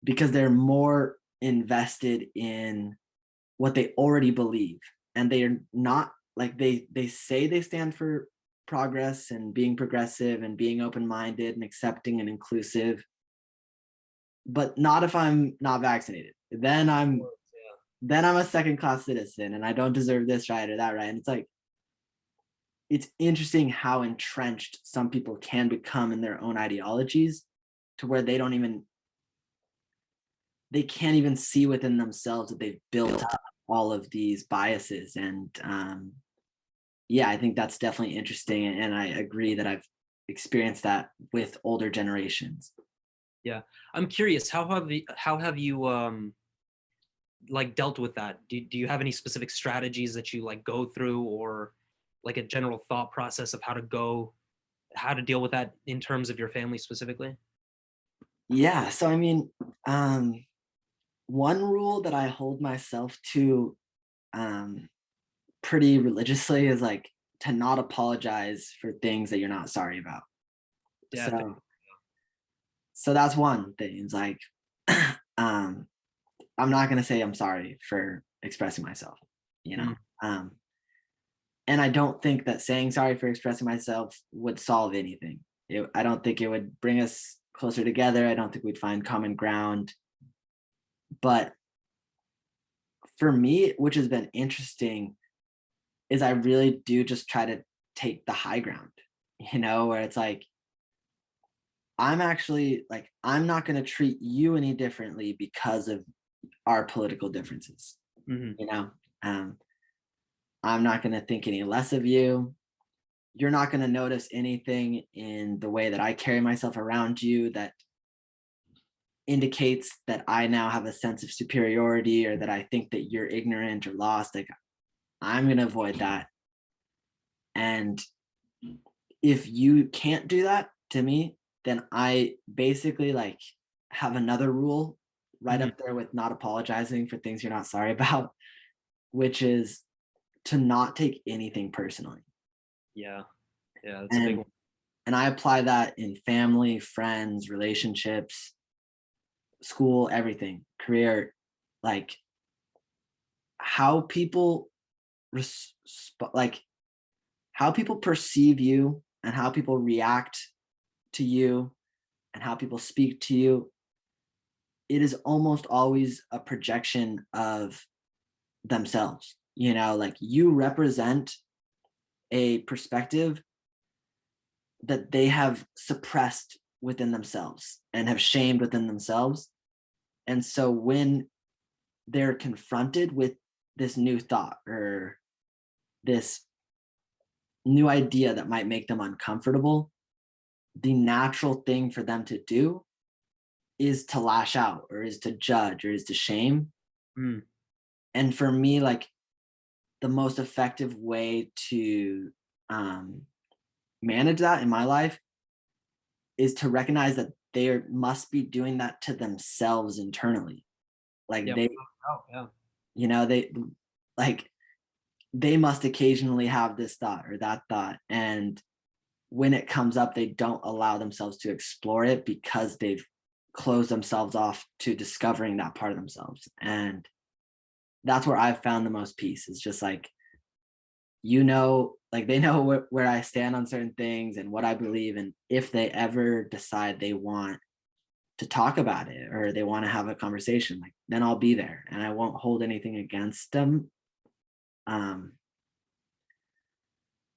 because they're more invested in what they already believe and they are not like they say they stand for progress and being progressive and being open-minded and accepting and inclusive, but not if I'm not vaccinated. Then I'm a second class citizen and I don't deserve this right or that right. And it's like it's interesting how entrenched some people can become in their own ideologies to where they can't even see within themselves that they've built up all of these biases and yeah, I think that's definitely interesting and I agree that I've experienced that with older generations.
Yeah. I'm curious, how have you like dealt with that? Do you have any specific strategies that you like go through or like a general thought process of how to deal with that in terms of your family specifically?
Yeah, so I mean, um one rule that I hold myself to um pretty religiously is like to not apologize for things that you're not sorry about.
Definitely.
So that's one thing. It's like um I'm not gonna say I'm sorry for expressing myself, you know.
Mm,
Um and I don't think that saying sorry for expressing myself would solve anything. I don't think it would bring us closer together. I don't think we'd find common ground. But for me, which has been interesting, is I really do just try to take the high ground, where it's like, I'm actually like, I'm not going to treat you any differently because of our political differences,
mhm,
you know? Um, I'm not going to think any less of you. You're not going to notice anything in the way that I carry myself around you that indicates that I now have a sense of superiority or that I think that you're ignorant or lost. Like, I'm going to avoid that. And if you can't do that to me, then I basically like have another rule right
mhm.
up there with not apologizing for things you're not sorry about, which is to not take anything personally.
Yeah, yeah, that's a big
And
one.
and I apply that in family, friends, relationships, school, everything, career, like how people like how people perceive you and how people react to you and how people speak to you, it is almost always a projection of themselves. Like you represent a perspective that they have suppressed within themselves and have shamed within themselves. And so when they're confronted with this new thought or this new idea that might make them uncomfortable, the natural thing for them to do is to lash out or is to judge or is to shame.
Mm,
And for me, like the most effective way to um, manage that in my life is to recognize that they must be doing that to themselves internally. Like
yep. Oh, yeah.
they like they must occasionally have this thought or that thought. And when it comes up, they don't allow themselves to explore it because they've closed themselves off to discovering that part of themselves. And that's where I've found the most peace is just like, like they know where I stand on certain things and what I believe. And if they ever decide they want to talk about it or they want to have a conversation, like then I'll be there and I won't hold anything against them. Um,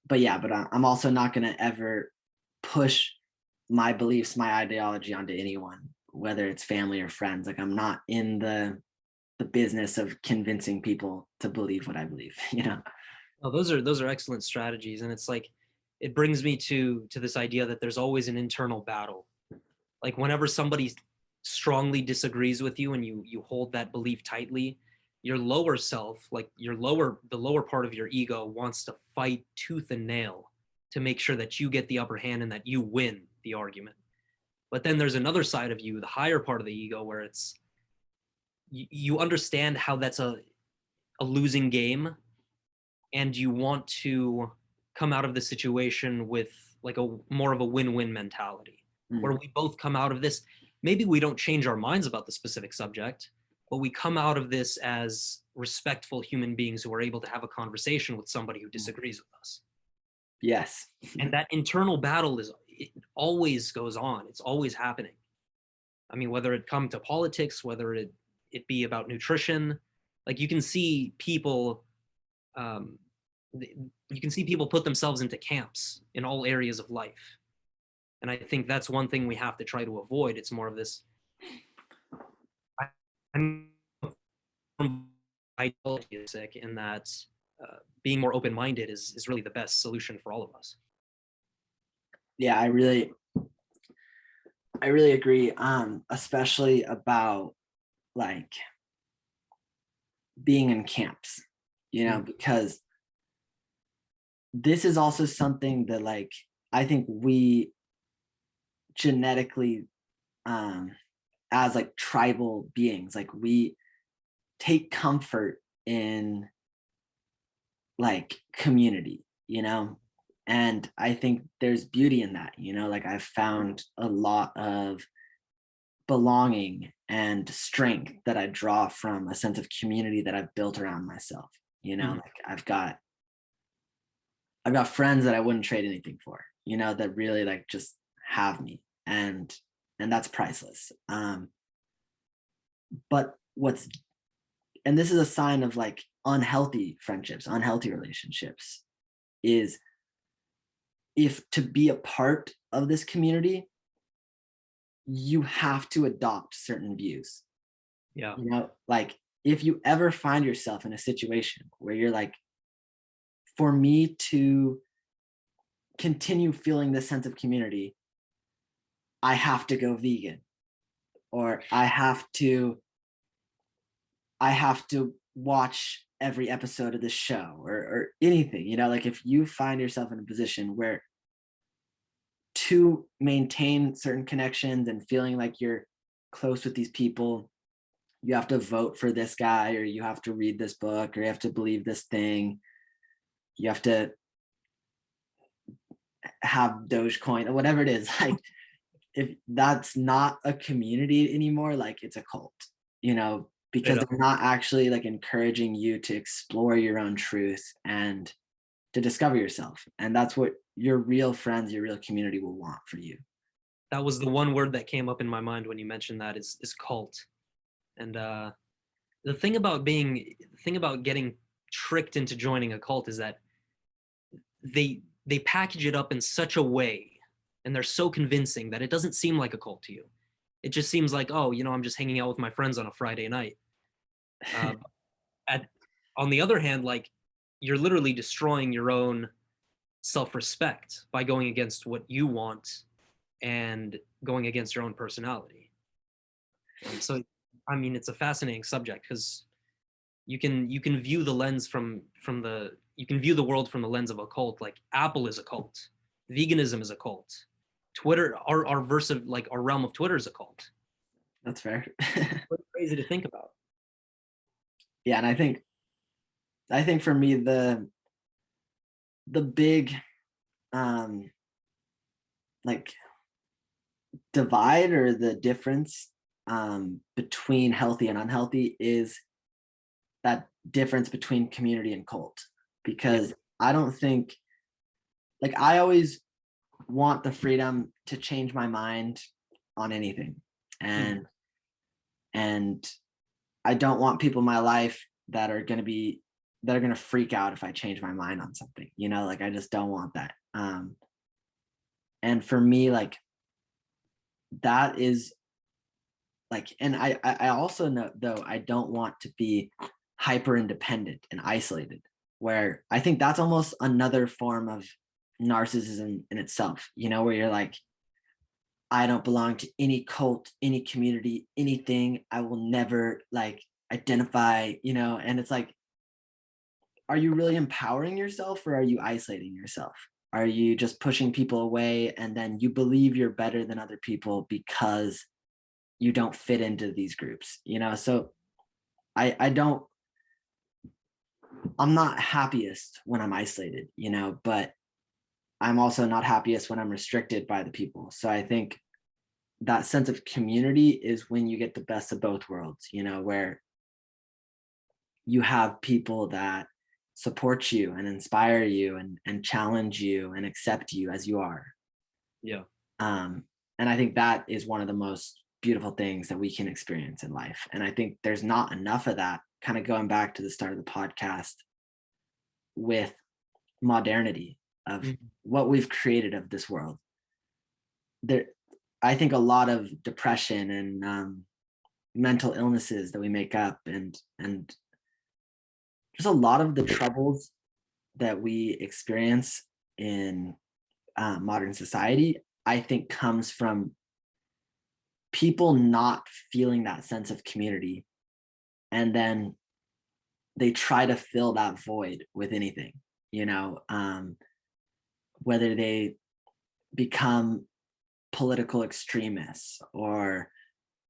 but yeah, I'm also not going to ever push my beliefs, my ideology onto anyone, whether it's family or friends. Like I'm not in the business of convincing people to believe what I believe,
Oh, those are excellent strategies, and it's like it brings me to this idea that there's always an internal battle. Like whenever somebody strongly disagrees with you and you hold that belief tightly, your lower self, like the lower part of your ego wants to fight tooth and nail to make sure that you get the upper hand and that you win the argument. But then there's another side of you, the higher part of the ego, where it's you understand how that's a losing game, and you want to come out of the situation with like a more of a win-win mentality where
Mm,
we both come out of this, maybe we don't change our minds about the specific subject, but we come out of this as respectful human beings who are able to have a conversation with somebody who
mm.
disagrees with us.
Yes.
And that internal battle it always goes on, it's always happening. I mean, whether it come to politics, whether it be about nutrition, like you can see people um, you can see people put themselves into camps in all areas of life. And I think that's one thing we have to try to avoid. It's more of this I'm idealistic in that being more open-minded is really the best solution for all of us.
Yeah, I really agree. Especially about like being in camps,
Mm,
because this is also something that like I think we genetically um as like tribal beings, like we take comfort in like community, And I think there's beauty in that, like I've found a lot of belonging and strength that I draw from a sense of community that I've built around myself.
Mhm.
Like I've got friends that I wouldn't trade anything for, that really like just have me, and that's priceless. But and this is a sign of like unhealthy friendships, unhealthy relationships, is if to be a part of this community, you have to adopt certain views.
Yeah.
Like if you ever find yourself in a situation where you're like, for me to continue feeling this sense of community, I have to go vegan, or I have to watch every episode of this show, or anything, like if you find yourself in a position where to maintain certain connections and feeling like you're close with these people, you have to vote for this guy, or you have to read this book, or you have to believe this thing, you have to have Dogecoin or whatever it is. Like if that's not a community anymore, like it's a cult,
Straight
because
up.
they're not actually like encouraging you to explore your own truth and to discover yourself. And that's what your real friends, your real community will want for you.
That was the one word that came up in my mind when you mentioned that is cult. And the thing about getting tricked into joining a cult is that they package it up in such a way and they're so convincing that it doesn't seem like a cult to you. It just seems like, oh, I'm just hanging out with my friends on a Friday night. Uh, at on the other hand, like you're literally destroying your own self-respect by going against what you want and going against your own personality. So, I mean, it's a fascinating subject because you can view the lens from the you can view the world from the lens of a cult. Like Apple is a cult, veganism is a cult, Twitter, our verse of like our realm of Twitter is a cult.
That's fair.
Pretty crazy to think about.
Yeah, and I think for me the big um like divide, or the difference between healthy and unhealthy, is that difference between community and cult.
Yeah.
Because I don't think, like, I always want the freedom to change my mind on anything,
Mhm.
and I don't want people in my life that are going to freak out if I change my mind on something, like I just don't want that. And for me, like, that is like, and I also know, though, I don't want to be hyper independent and isolated, where I think that's almost another form of narcissism in itself, where you're like, I don't belong to any cult, any community, anything. I will never like identify, and it's like, are you really empowering yourself, or are you isolating yourself? Are you just pushing people away, and then you believe you're better than other people because you don't fit into these groups, so I don't, I'm not happiest when I'm isolated, but I'm also not happiest when I'm restricted by the people. So I think that sense of community is when you get the best of both worlds, where you have people that support you and inspire you, and challenge you and accept you as you are.
Yeah.
um, and I think that is one of the most beautiful things that we can experience in life, and I think there's not enough of that, kind of going back to the start of the podcast, with modernity, of
Mhm.
what we've created of this world. There, I think a lot of depression and mental illnesses that we make up, and just a lot of the troubles that we experience in modern society, I think comes from people not feeling that sense of community, and then they try to fill that void with anything, whether they become political extremists, or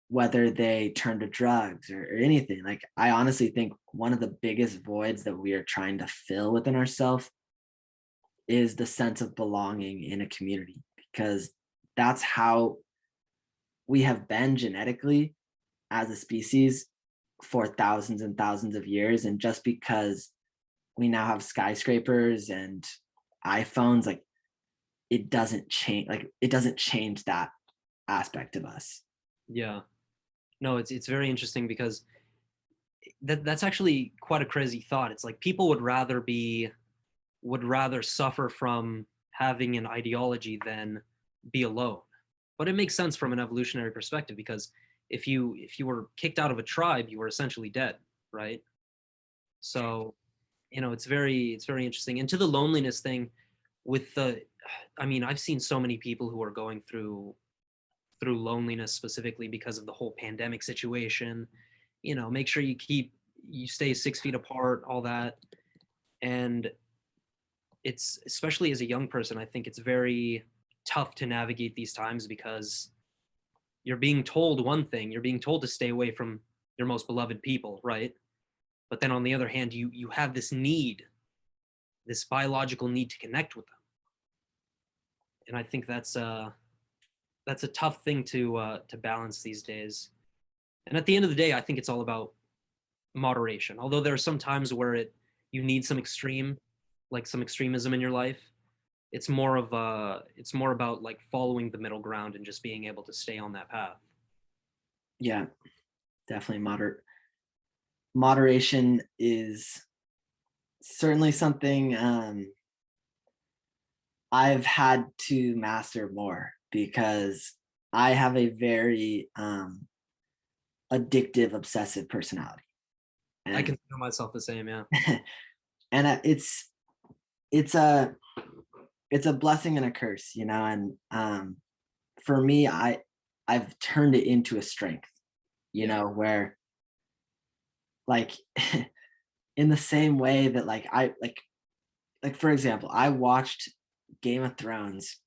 whether they turn to drugs, or anything. Like, I honestly think one of the biggest voids that we are trying to fill within ourselves is the sense of belonging in a community, because that's how we have been genetically as a species for thousands and thousands of years. And just because we now have skyscrapers and iPhones, like it doesn't change that aspect of us.
Yeah. No, it's very interesting because that's actually quite a crazy thought. It's like people would rather suffer from having an ideology than be alone. But it makes sense from an evolutionary perspective because if you were kicked out of a tribe, you were essentially dead, right? So, it's very interesting. And to the loneliness thing, with the, I mean, I've seen so many people who are going through loneliness specifically because of the whole pandemic situation. Make sure you stay 6 feet apart, all that. And it's, especially as a young person, I think it's very tough to navigate these times because you're being told one thing, you're being told to stay away from your most beloved people, right? But then on the other hand, you have this need, this biological need to connect with them. And I think that's a tough thing to balance these days. And at the end of the day, I think it's all about moderation. Although there are some times where you need some extreme, like some extremism in your life. It's more about like following the middle ground and just being able to stay on that path.
Yeah, definitely moderation is certainly something I've had to master more, because I have a very addictive, obsessive personality,
I
and
consider myself the same, yeah.
and it's a it's a blessing and a curse, and for me, I've turned it into a strength,
Yeah.
where like in the same way that like for example, I watched Game of Thrones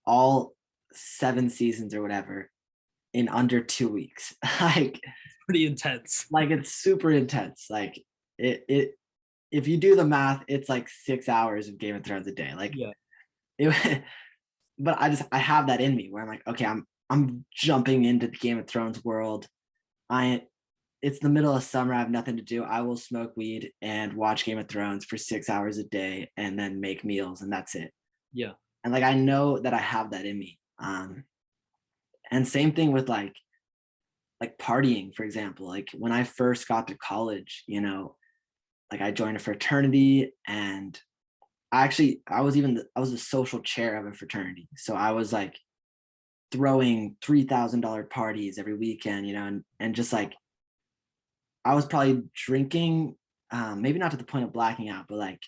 all 7 seasons or whatever in under 2 weeks. like
Pretty intense.
like it's super intense. Like it if you do the math, it's like 6 hours of Game of Thrones a day. Like
Yeah.
it, but I have that in me where I'm like, okay, I'm jumping into the Game of Thrones world. I It's the middle of summer. I have nothing to do. I will smoke weed and watch Game of Thrones for 6 hours a day and then make meals, and that's it.
Yeah.
And like I know that I have that in me. And same thing with like partying, for example. Like when I first got to college, like I joined a fraternity, and I was the social chair of a fraternity. So I was like throwing $3,000 parties every weekend, and just like I was probably drinking, maybe not to the point of blacking out, but like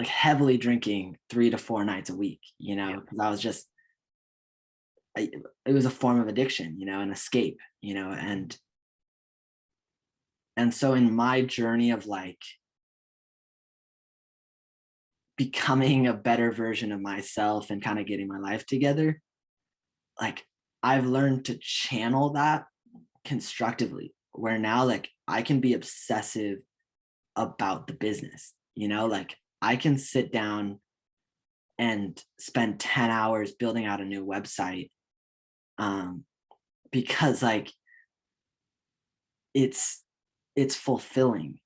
heavily drinking 3 to 4 nights a week,
Yeah.
because I was just it was a form of addiction, an escape, and so in my journey of like becoming a better version of myself and kind of getting my life together, like I've learned to channel that constructively, where now like I can be obsessive about the business, like I can sit down and spend 10 hours building out a new website, um because like it's it's fulfilling,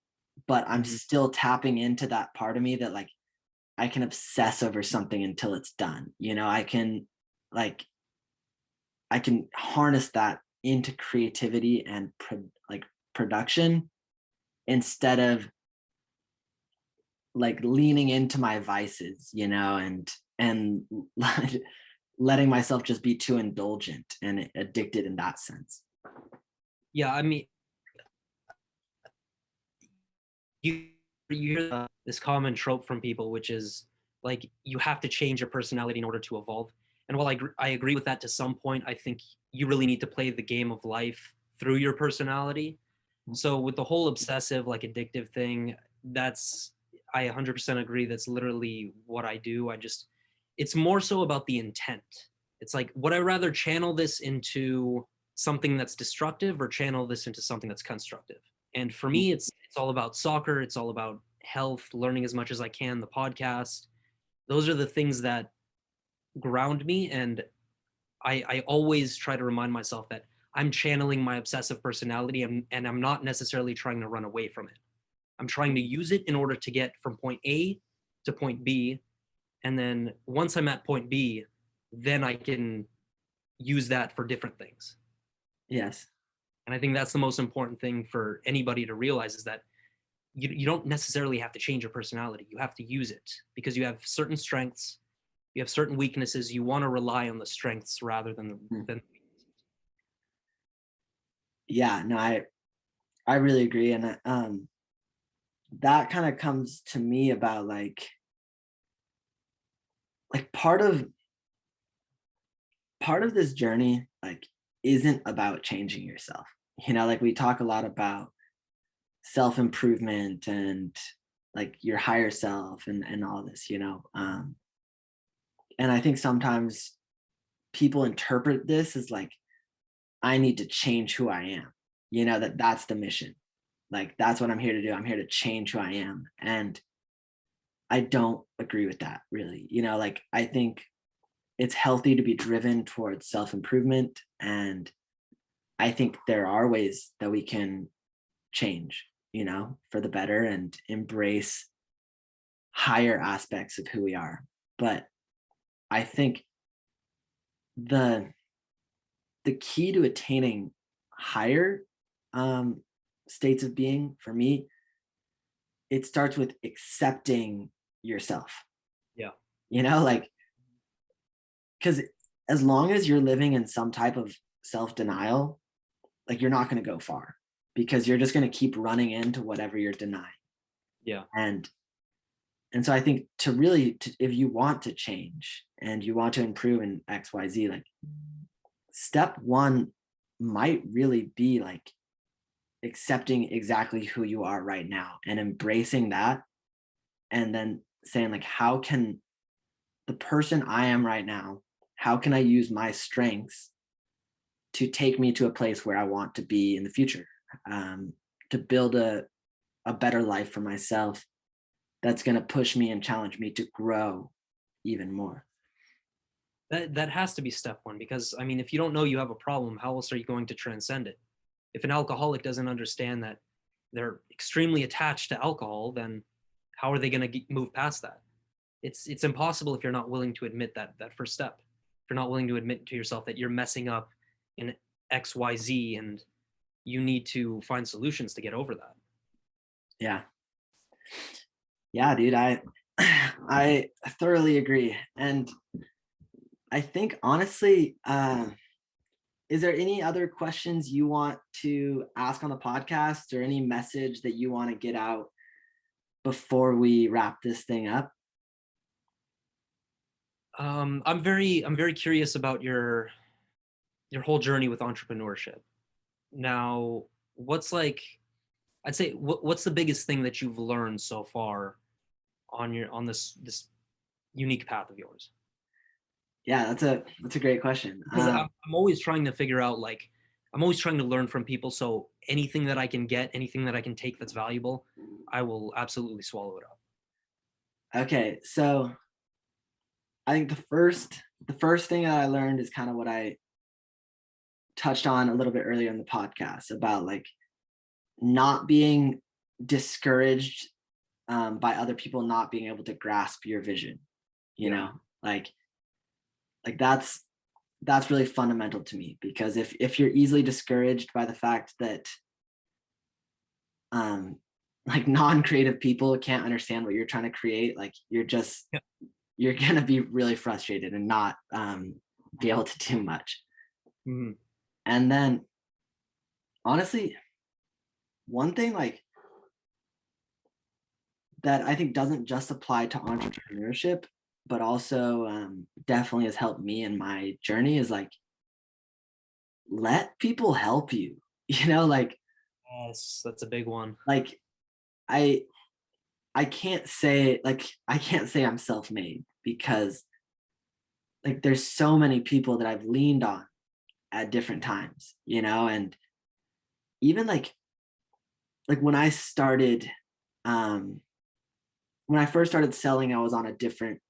but I'm
Mhm.
still tapping into that part of me that like I can obsess over something until it's done. Like I can harness that into creativity and like production, instead of like leaning into my vices, and letting myself just be too indulgent and addicted in that sense.
Yeah, I mean, you you hear this common trope from people, which is like you have to change your personality in order to evolve. And while I agree with that to some point, I think you really need to play the game of life through your personality. So with the whole obsessive, like addictive thing, that's I 100% agree. That's literally what I do. It's more so about the intent. It's like, would I rather channel this into something that's destructive or channel this into something that's constructive? And for me, it's all about soccer. It's all about health, learning as much as I can, the podcast. Those are the things that ground me. And I always try to remind myself that I'm channeling my obsessive personality, and I'm not necessarily trying to run away from it. I'm trying to use it in order to get from point A to point B. And then once I'm at point B, then I can use that for different things.
Yes.
And I think that's the most important thing for anybody to realize, is that you don't necessarily have to change your personality. You have to use it because you have certain strengths, you have certain weaknesses. You want to rely on the strengths rather than the
Mm.
than
Yeah, no, I really agree. And that kind of comes to me about like part of this journey like isn't about changing yourself. Like we talk a lot about self-improvement and like your higher self and all this, and I think sometimes people interpret this as like I need to change who I am, that's the mission. Like that's what I'm here to do. I'm here to change who I am. And I don't agree with that really. Like I think it's healthy to be driven towards self-improvement, and I think there are ways that we can change, for the better and embrace higher aspects of who we are. But I think the the key to attaining higher um, states of being for me, it starts with accepting yourself.
yeah.
Like because as long as you're living in some type of self-denial, like you're not going to go far because you're just going to keep running into whatever you're denying.
Yeah.
And so I think if you want to change and you want to improve in XYZ, like step one might really be like accepting exactly who you are right now and embracing that, and then saying like, how can the person I am right now, how can I use my strengths to take me to a place where I want to be in the future, to build a better life for myself that's going to push me and challenge me to grow even more.
That has to be step one, because I mean, if you don't know you have a problem, how else are you going to transcend it? If an alcoholic doesn't understand that they're extremely attached to alcohol, then how are they going to move past that? It's impossible if you're not willing to admit that first step. If you're not willing to admit to yourself that you're messing up in XYZ, and you need to find solutions to get over that.
Yeah. Yeah, dude, I thoroughly agree. And I think honestly, is there any other questions you want to ask on the podcast, or any message that you want to get out before we wrap this thing up?
I'm very curious about your whole journey with entrepreneurship. Now, what's like, I'd say, what's the biggest thing that you've learned so far on this unique path of yours?
Yeah, that's a great question.
Because I'm always trying to figure out, like, I'm always trying to learn from people. So anything that I can get, anything that I can take that's valuable, I will absolutely swallow it up.
Okay, so I think the first thing that I learned is kind of what I touched on a little bit earlier in the podcast about like not being discouraged by other people not being able to grasp your vision. You
Yeah.
know, like that's really fundamental to me, because if you're easily discouraged by the fact that um like non-creative people can't understand what you're trying to create, like
Yeah.
you're gonna be really frustrated and not be able to do much.
Mhm.
And then honestly, one thing like that I think doesn't just apply to entrepreneurship, but also definitely has helped me in my journey is like let people help you. Like
Yes, that's a big one.
like I I can't say I'm self-made, because like there's so many people that I've leaned on at different times, and even like when I started um when I first started selling, I was on a different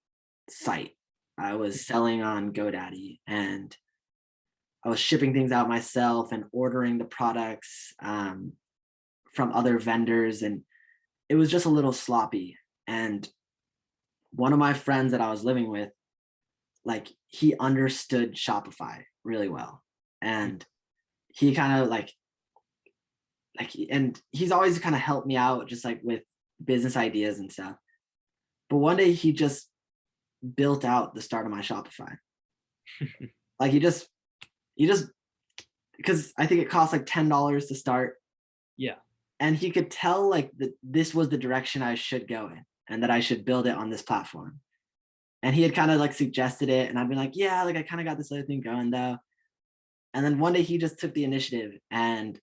site. I was selling on GoDaddy, and I was shipping things out myself and ordering the products from other vendors, and it was just a little sloppy. And one of my friends that I was living with, like, he understood Shopify really well, and he kind of and he's always kind of helped me out just like with business ideas and stuff. But one day he just built out the start of my Shopify. Like he just because I think it costs like $10 to start.
Yeah.
And he could tell like that this was the direction I should go in, and that I should build it on this platform. And he had kind of like suggested it, and I'd been like, yeah, like I kind of got this other thing going though. And then one day he just took the initiative and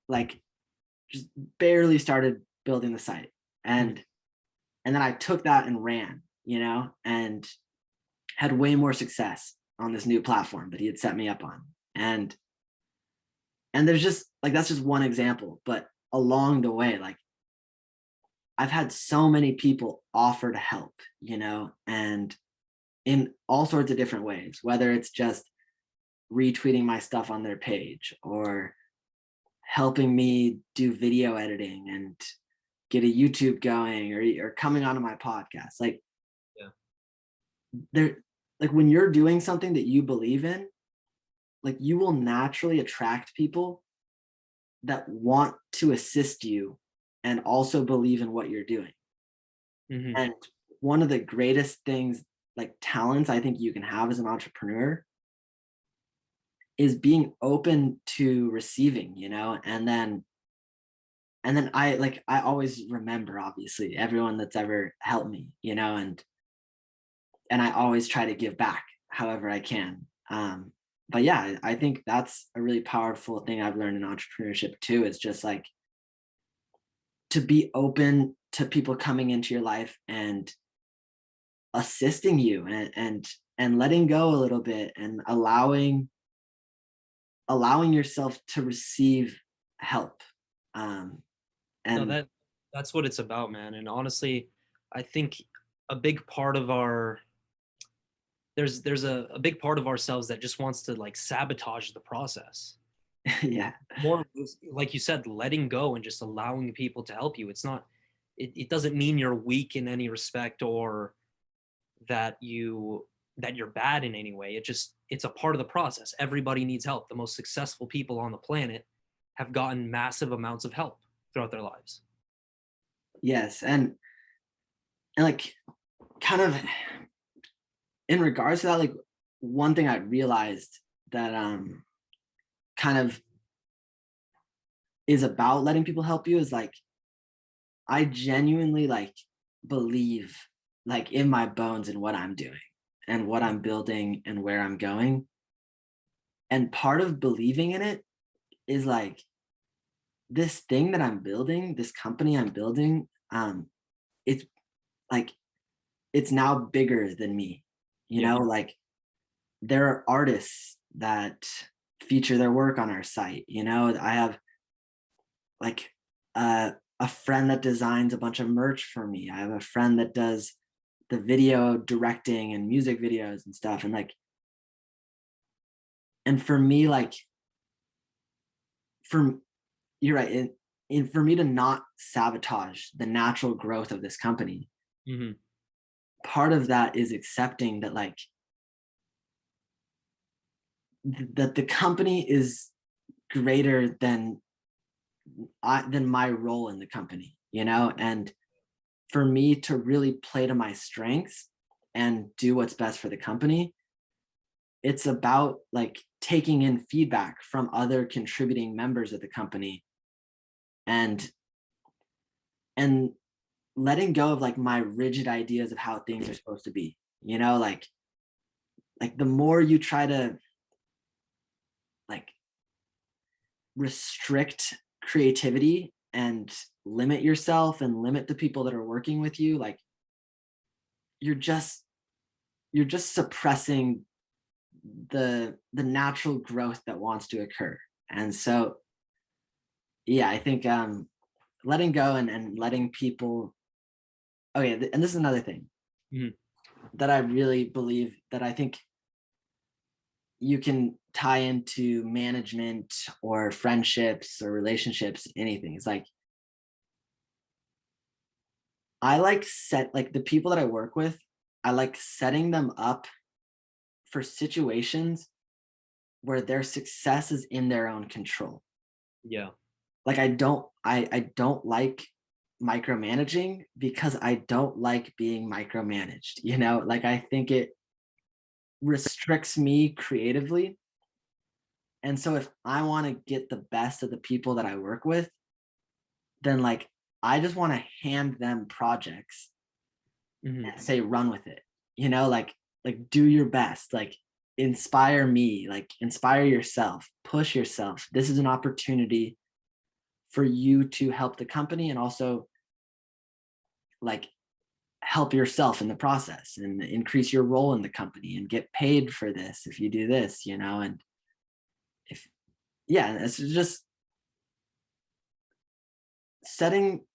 like just barely started building the site. And then I took that and ran, and had way more success on this new platform that he had set me up on. And there's just like, that's just one example, but along the way, like I've had so many people offer to help, and in all sorts of different ways, whether it's just retweeting my stuff on their page, or helping me do video editing and get a YouTube going, or coming onto my podcast. Like,
Yeah.
there, like when you're doing something that you believe in, like you will naturally attract people that want to assist you and also believe in what you're doing.
Hmm.
And one of the greatest things, like talents I think you can have as an entrepreneur, is being open to receiving, and then I always remember, obviously, everyone that's ever helped me, and I always try to give back however I can. But yeah, I think that's a really powerful thing I've learned in entrepreneurship too, is just like to be open to people coming into your life and assisting you, and letting go a little bit, and allowing yourself to receive help. Um,
No,
and
that's what it's about, man. And honestly, I think a big part of our there's a big part of ourselves that just wants to like sabotage the process.
yeah,
More like you said, letting go and just allowing people to help you. It's not it doesn't mean you're weak in any respect, or that you're bad in any way. It's a part of the process. Everybody needs help. The most successful people on the planet have gotten massive amounts of help throughout their lives.
yes, and like kind of in regards to that, like one thing I realized that kind of is about letting people help you is like I genuinely like believe like in my bones in what I'm doing and what I'm building and where I'm going. And part of believing in it is like this thing that I'm building, this company I'm building, it's like it's now bigger than me.
Yeah.
Like there are artists that feature their work on our site. I have like a friend that designs a bunch of merch for me. I have a friend that does the video directing and music videos and stuff. And for me, like, for you're right. For me to not sabotage the natural growth of this company,
Hmm.
part of that is accepting that like that the company is greater than my role in the company, and for me to really play to my strengths and do what's best for the company, it's about like taking in feedback from other contributing members of the company, and and letting go of like my rigid ideas of how things are supposed to be, like the more you try to like restrict creativity and limit yourself and limit the people that are working with you, like you're just suppressing the natural growth that wants to occur. And so yeah, I think letting go and letting people okay, and this is another thing
Mhm.
that I really believe that I think you can tie into management or friendships or relationships, anything. It's like I like set like the people that I work with, I like setting them up for situations where their success is in their own control.
Yeah.
Like I don't like micromanaging because I don't like being micromanaged, you know? Like I think it restricts me creatively. And so if I want to get the best of the people that I work with, then like I just want to hand them projects
Mhm.
and say run with it. You know, like do your best, like inspire me, like inspire yourself, push yourself. This is an opportunity for you to help the company and also like help yourself in the process and increase your role in the company and get paid for this if you do this, you know, and if yeah, it's just setting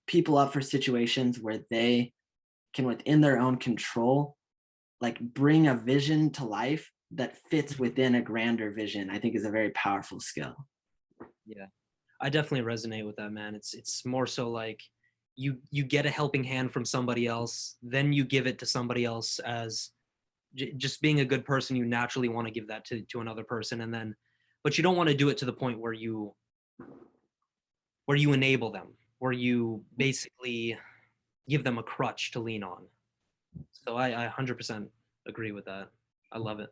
people up for situations where they can within their own control like bring a vision to life that fits
Mhm.
within a grander vision, I think is a very powerful skill.
Yeah. I definitely resonate with that, man. It's more so like you get a helping hand from somebody else, then you give it to somebody else as just being a good person. You naturally want to give that to another person, and then, but you don't want to do it to the point where you enable them, where you basically give them a crutch to lean on. So I 100% agree with that. I love it.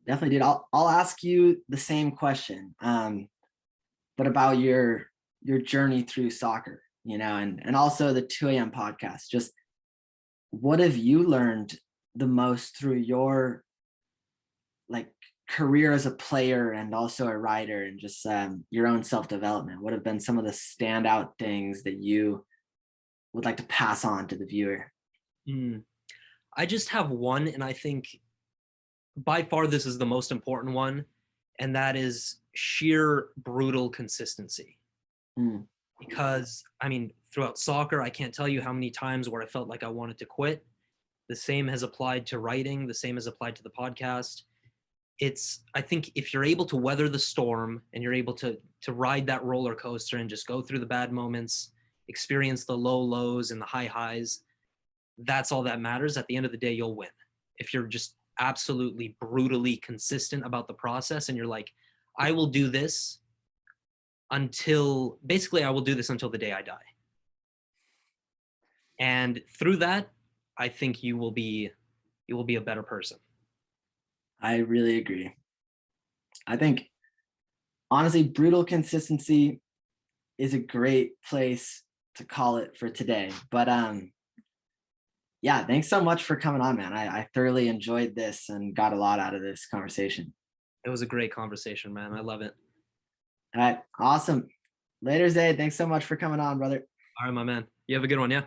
Definitely, dude. I'll ask you the same question, but about your journey through soccer, you know, and also the 2 a.m. podcast. Just what have you learned the most through your like career as a player and also a writer and just your own self development? What have been some of the standout things that you would like to pass on to the viewer?
Mm. I just have one, and I think by far this is the most important one, and that is sheer brutal consistency.
Mm,
Because I mean, throughout soccer, I can't tell you how many times where I felt like I wanted to quit. The same has applied to writing, the same has applied to the podcast. It's I think if you're able to weather the storm and you're able to ride that roller coaster and just go through the bad moments, experience the low lows and the high highs, that's all that matters. At the end of the day, you'll win. If you're just absolutely brutally consistent about the process and you're like, I will do this until basically I will do this until the day I die. And through that, I think you will be a better person.
I really agree. I think honestly, brutal consistency is a great place to call it for today. But yeah, thanks so much for coming on, man. I thoroughly enjoyed this and got a lot out of this conversation.
It was a great conversation, man. I love it.
All right, awesome. Later, Zaid. Thanks so much for coming on, brother.
All right, my man. You have a good one, yeah?